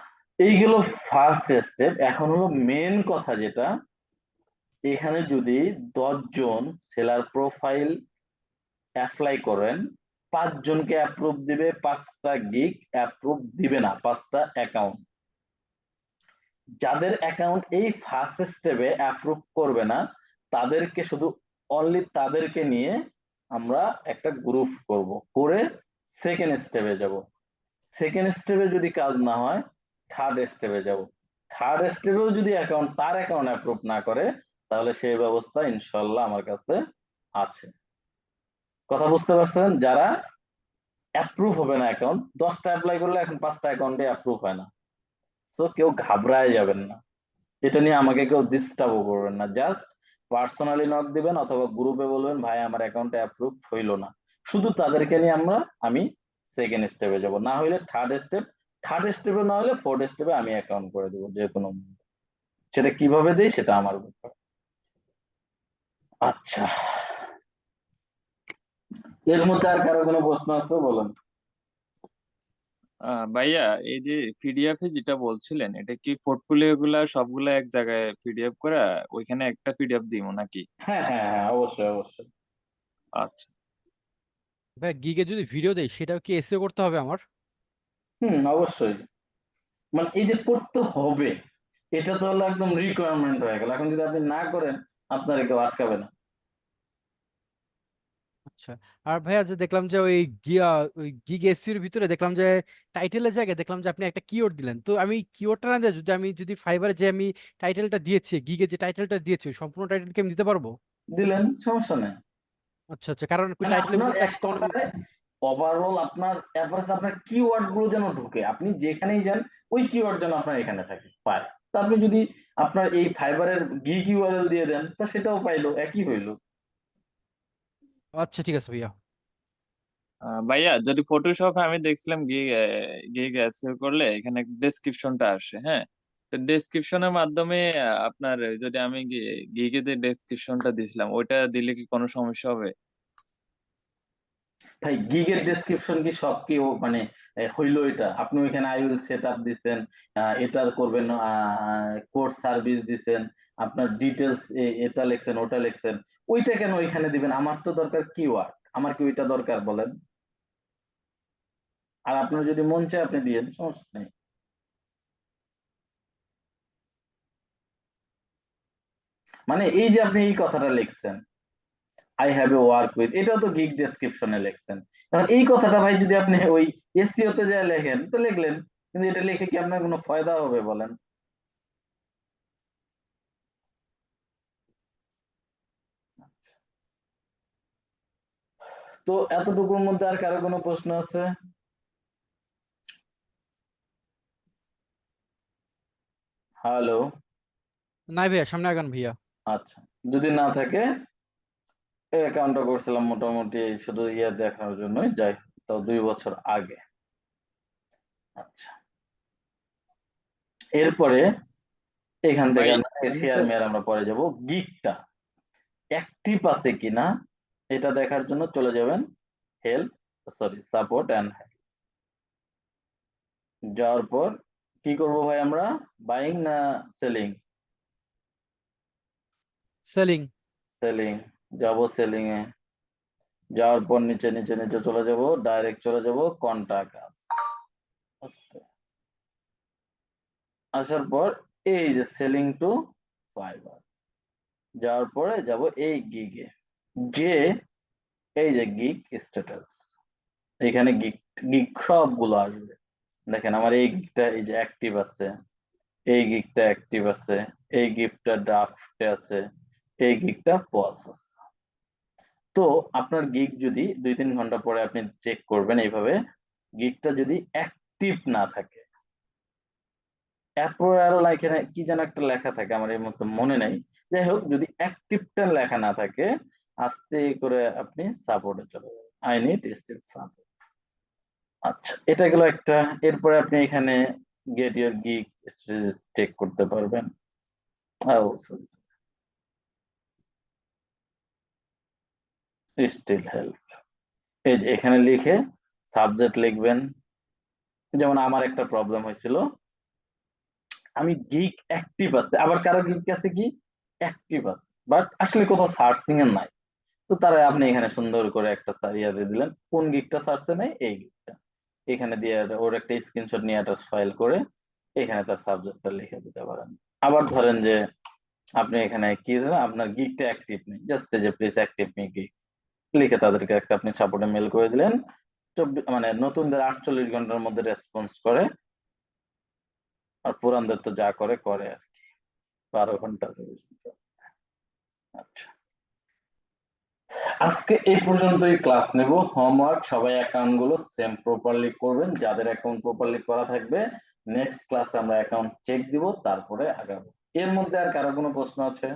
এইগুলো ফার্স্ট স্টেপ। এখন হলো মেন কথা, যেটা এখানে যদি 10 জন সেলার প্রোফাইল অ্যাপ্লাই করেন, 5 জনকে অ্যাপ্রুভ দিবে, 5টা গিগ অ্যাপ্রুভ দিবে না, 5টা অ্যাকাউন্ট। যাদের অ্যাকাউন্ট এই ফার্স্ট স্টেপে অ্যাপ্রুভ করবে না, তাদেরকে শুধু অনলি তাদেরকে নিয়ে আমরা একটা গ্রুপ করব, করে সেকেন্ড স্টেপে যাব। সেকেন্ড স্টেপে যদি কাজ না হয়, থার্ড স্টেপে যাব। থার্ড স্টেপেও যদি তার অ্যাকাউন্ট অ্যাপ্রুভ না করে, তাহলে সেই ব্যবস্থা ইনশাল্লাহ আমার কাছে আছে। কথা বুঝতে পারছেন? যারা অ্যাপ্রুভ হবে না অ্যাকাউন্ট, 10টা অ্যাপ্লাই করলে এখন 5টা অ্যাকাউন্টে অ্যাপ্রুভ হয় না। তো কেউ ঘাবড়ায় যাবেন না, এটা নিয়ে আমাকে কেউ ডিস্টার্বও করবেন না। জাস্ট পার্সোনালি নক দিবেন অথবা গ্রুপে বলবেন, ভাই আমার অ্যাকাউন্টে অ্যাপ্রুভ হইলো না। শুধু তাদেরকে নিয়ে আমি সেকেন্ড স্টেপে যাব, না হলে থার্ড স্টেপে না হলে ফোর্থ স্টেপে আমি অ্যাকাউন্ট করে দেবো যে কোনো মুহূর্তে। সেটা কিভাবে দেই সেটা আমার ব্যাপার। আচ্ছা, এর মধ্যে আর কারো কোনো প্রশ্ন আছে বলেন। ভাইয়া, এই যে পিডিএফ এ যেটা বলছিলেন, এটা কি পোর্টফোলিও গুলা সবগুলা এক জায়গায় পিডিএফ করা, ওইখানে একটা পিডিএফ দিব নাকি? হ্যাঁ হ্যাঁ হ্যাঁ, অবশ্যই অবশ্যই। আচ্ছা। ভাই গিগে যদি ভিডিও দেই সেটাও কি এসইও করতে হবে আমার? অবশ্যই, মানে এই যে করতে হবে, এটা তো হলো একদম রিকোয়ারমেন্ট হয়ে গেল। এখন যদি আপনি না করেন, আপনার কেউ আটকাবে না। আচ্ছা। আর ভাইয়া যে দেখলাম যে ওই গিগ এসইও এর ভিতরে দেখলাম যে টাইটেলের জায়গায় দেখলাম যে আপনি একটা কিওয়ার্ড দিলেন, তো আমি কিওয়ার্ডটা না দিয়ে যদি ফাইবারে যে আমি টাইটেলটা দিয়েছি, গিগে যে টাইটেলটা দিয়েছি ওই সম্পূর্ণ টাইটেলকে আমি দিতে পারবো? দিলেন, সমস্যা নেই। আচ্ছা আচ্ছা, কারণ মানে টাইটেলের আপনার ভিতরে এক টেক্সট তো অনেক। কথায় ওভারঅল আপনার এভারেজ আপনার কিওয়ার্ড গুলো যেন ঢুকে, আপনি যেখানেই যান ওই কিওয়ার্ড যেন আপনার এখানে থাকে, পায়। তা আপনি যদি আপনার এই ফাইবারের গিগ ইউআরএল দিয়ে দেন, তা সেটাও পাইলো, একই হইলো। আচ্ছা ঠিক আছে ভাইয়া। ভাইয়া, যদি ফটোশপে আমি দেখছিলাম গিগ গিগ এসইও করলে এখানে ডেসক্রিপশনটা আসে, হ্যাঁ। তো ডেসক্রিপশনের মাধ্যমে আপনার যদি আমি গিগে যে ডেসক্রিপশনটা দিছিলাম ওইটা দিলে কি কোনো সমস্যা হবে? ভাই গিগের ডেসক্রিপশন কি সব কি মানে হইলো? এটা আপনি ওইখানে আই উইল সেট আপ দিচ্ছেন, এটা করবেন, কোর্স সার্ভিস দিচ্ছেন, আপনার ডিটেলস এটা লিখছেন, ওটা লিখছেন, ওইটা কেন ওইখানে দিবেন? আমার তো দরকার কিওয়ার্ড, আমার কি ওইটা দরকার বলেন? আর আপনার যদি মন চায় আপনি দিয়েন, সমস্যা নেই। মানে এই যে আপনি এই কথাটা লিখছেন, I have a work with, এটাও তো গিগ ডেসক্রিপশনে লিখছেন। এখন এই কথাটা ভাই যদি আপনি ওই এসইও তে যা লেখেন তো লিখলেন, কিন্তু এটা লিখে কি আপনার কোনো ফায়দা হবে বলেন? তো এতটুকুর মধ্যে আর কারো কোনো প্রশ্ন আছে? হ্যালো। নাই ভাইয়া, সামনে আগান ভাইয়া। আচ্ছা, যদি না থাকে, এই অ্যাকাউন্টটা করছিলাম মোটামুটি শুধু ইয়ে দেখার জন্যই, যাই হোক, তাও 2 বছর আগে। আচ্ছা, এরপরে এখান থেকে ভাই, শেয়ার মেয়ার আমরা পরে যাব। গিগটা অ্যাক্টিভ আছে কিনা এটা দেখার জন্য চলে যাবেন হেল্প, সাপোর্ট এন্ড হেল্প। যাওয়ার পর কি করব ভাই আমরা? বাইং না সেলিং? সেলিং। সেলিং। যাব সেলিং এ, যাওয়ার পর নিচে নিচে নিচে চলে যাব, ডাইরেক্ট চলে যাব কন্টাক্ট আস। আসার পর এই যে সেলিং টু ফাইবার, যাওয়ার পরে যাব এই গিগে, যে এই যে গিগ স্ট্যাটাস, এখানে গিগ গিগ সবগুলো আসবে। দেখেন আমার এই গিগটা এই যে অ্যাক্টিভ আছে, এই গিগটা অ্যাক্টিভ আছে, এই গিগটা ড্রাফটে আছে, এই গিগটা পজ আছে। তো আপনার গিগ যদি 2-3 ঘন্টা পরে আপনি চেক করবেন এইভাবে, গিগটা যদি অ্যাক্টিভ না থাকে, অ্যাপোয়াল এখানে কি যেন একটা লেখা থাকে, আমার এই মতো মনে নাই। যাই হোক, যদি অ্যাক্টিভটা লেখা না থাকে, আস্তে করে আপনি সাপোর্টে চলে যাবেন, আই নিড স্টিল সাপোর্ট। আচ্ছা, এটা গেল একটা। এরপরে আপনি এখানে গেট ইউর গিগ চেক করতে পারবেন। স্টিল হেল্প, এই যে এখানে লিখে সাবজেক্ট লিখবেন। যেমন আমার একটা প্রবলেম হয়েছিল, আমি গিগ অ্যাক্টিভ আছে, আবার কারো গিগ আছে কি অ্যাক্টিভ আছে, বাট আসলে কোথাও সার্চিং এর নাই। তো তারা আপনি এখানে সুন্দর করে একটা ইয়া দিয়ে দিলেন, কোন গিগটা সার্চে নেই, এই গিগটা এখানে দিয়ে ওর একটা স্ক্রিনশট নিয়ে অ্যাটাচ ফাইল করে এখানে তার সাবজেক্টটা লিখে দিতে পারেন। আবার ধরেন যে আপনি এখানে কি আপনার গিগটা অ্যাক্টিভ নেই, জাস্ট যে প্লিজ অ্যাক্টিভ মি গিগ লিখে তাদেরকে একটা আপনি সাপোর্টে মেল করে দিলেন। মানে নতুনদের 48 ঘন্টার মধ্যে রেসপন্স করে, আর পুরানদের তো যা করে করে আর কি, 12 ঘন্টা 24 ঘন্টা। আচ্ছা, আজকে এই পর্যন্তই ক্লাস নেব। হোমওয়ার্ক সবাই অ্যাকাউন্ট গুলো সেম প্রপারলি করবেন, যাদের অ্যাকাউন্ট প্রপারলি করা থাকবে। নেক্সট ক্লাসে আমরা অ্যাকাউন্ট চেক দিব, তারপরে আগাবো। এর মধ্যে আর কারো কোনো প্রশ্ন আছে?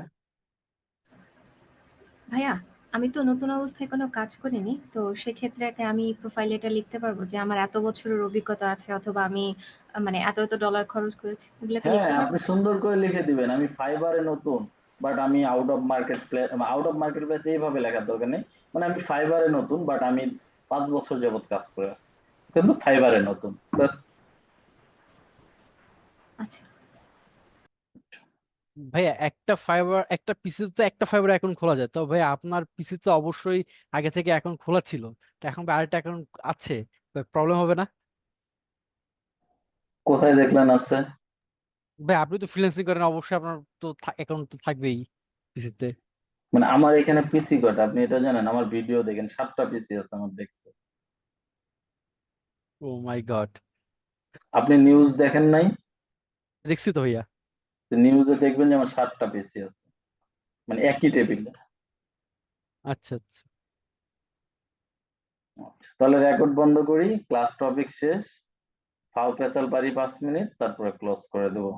ভাইয়া, আমি তো নতুন অবস্থায় কোনো কাজ করিনি, তো সেক্ষেত্রে আমি প্রোফাইলে এটা লিখতে পারবো যে আমার এত বছরের অভিজ্ঞতা আছে, অথবা আমি মানে এত এত ডলার খরচ করেছি, এগুলোকে হ্যাঁ, লিখতে পারবো? আপনি সুন্দর করে লিখে দিবেন, আমি ফাইবারে নতুন, বাট আমি out of market place. Out of market place এইভাবে লেখার দরকার নেই, মানে আমি ফাইবারে নতুন, বাট আমি 5 বছর যাবত কাজ করে আসছি, কিন্তু ফাইবারে নতুন, ব্যাস। আচ্ছা। ভাইয়া একটা পিসিতে তো একটা ফাইবার অ্যাকাউন্ট খোলা যায়, তো ভাইয়া আপনার পিসিতে অবশ্যই আগে থেকে অ্যাকাউন্ট খোলা ছিল, তো এখন আরেকটা অ্যাকাউন্ট আছে, প্রবলেম হবে না? কোথায় দেখলেন আছে? ভাই আপনি তো ফ্রিল্যান্সিং করেন, অবশ্যই আপনার তো অ্যাকাউন্ট তো থাকবেই পিসিতে। মানে আমার এখানে পিসি কটা আপনি এটা জানেন? আমার ভিডিও দেখেন, 7টা পিসি আছে আমার, দেখছে। ও মাই গড। আপনি নিউজ দেখেন নাই? দেখছি তো ভাইয়া। নিউজে দেখবেন যে আমার 7টা পিসি আছে, মানে একই টেবিলে। আচ্ছা আচ্ছা। তাহলে রেকর্ড বন্ধ করি, ক্লাস টপিক শেষ, ফাও পেঁচাল পারি 5 মিনিট, তারপরে ক্লোজ করে দেবো।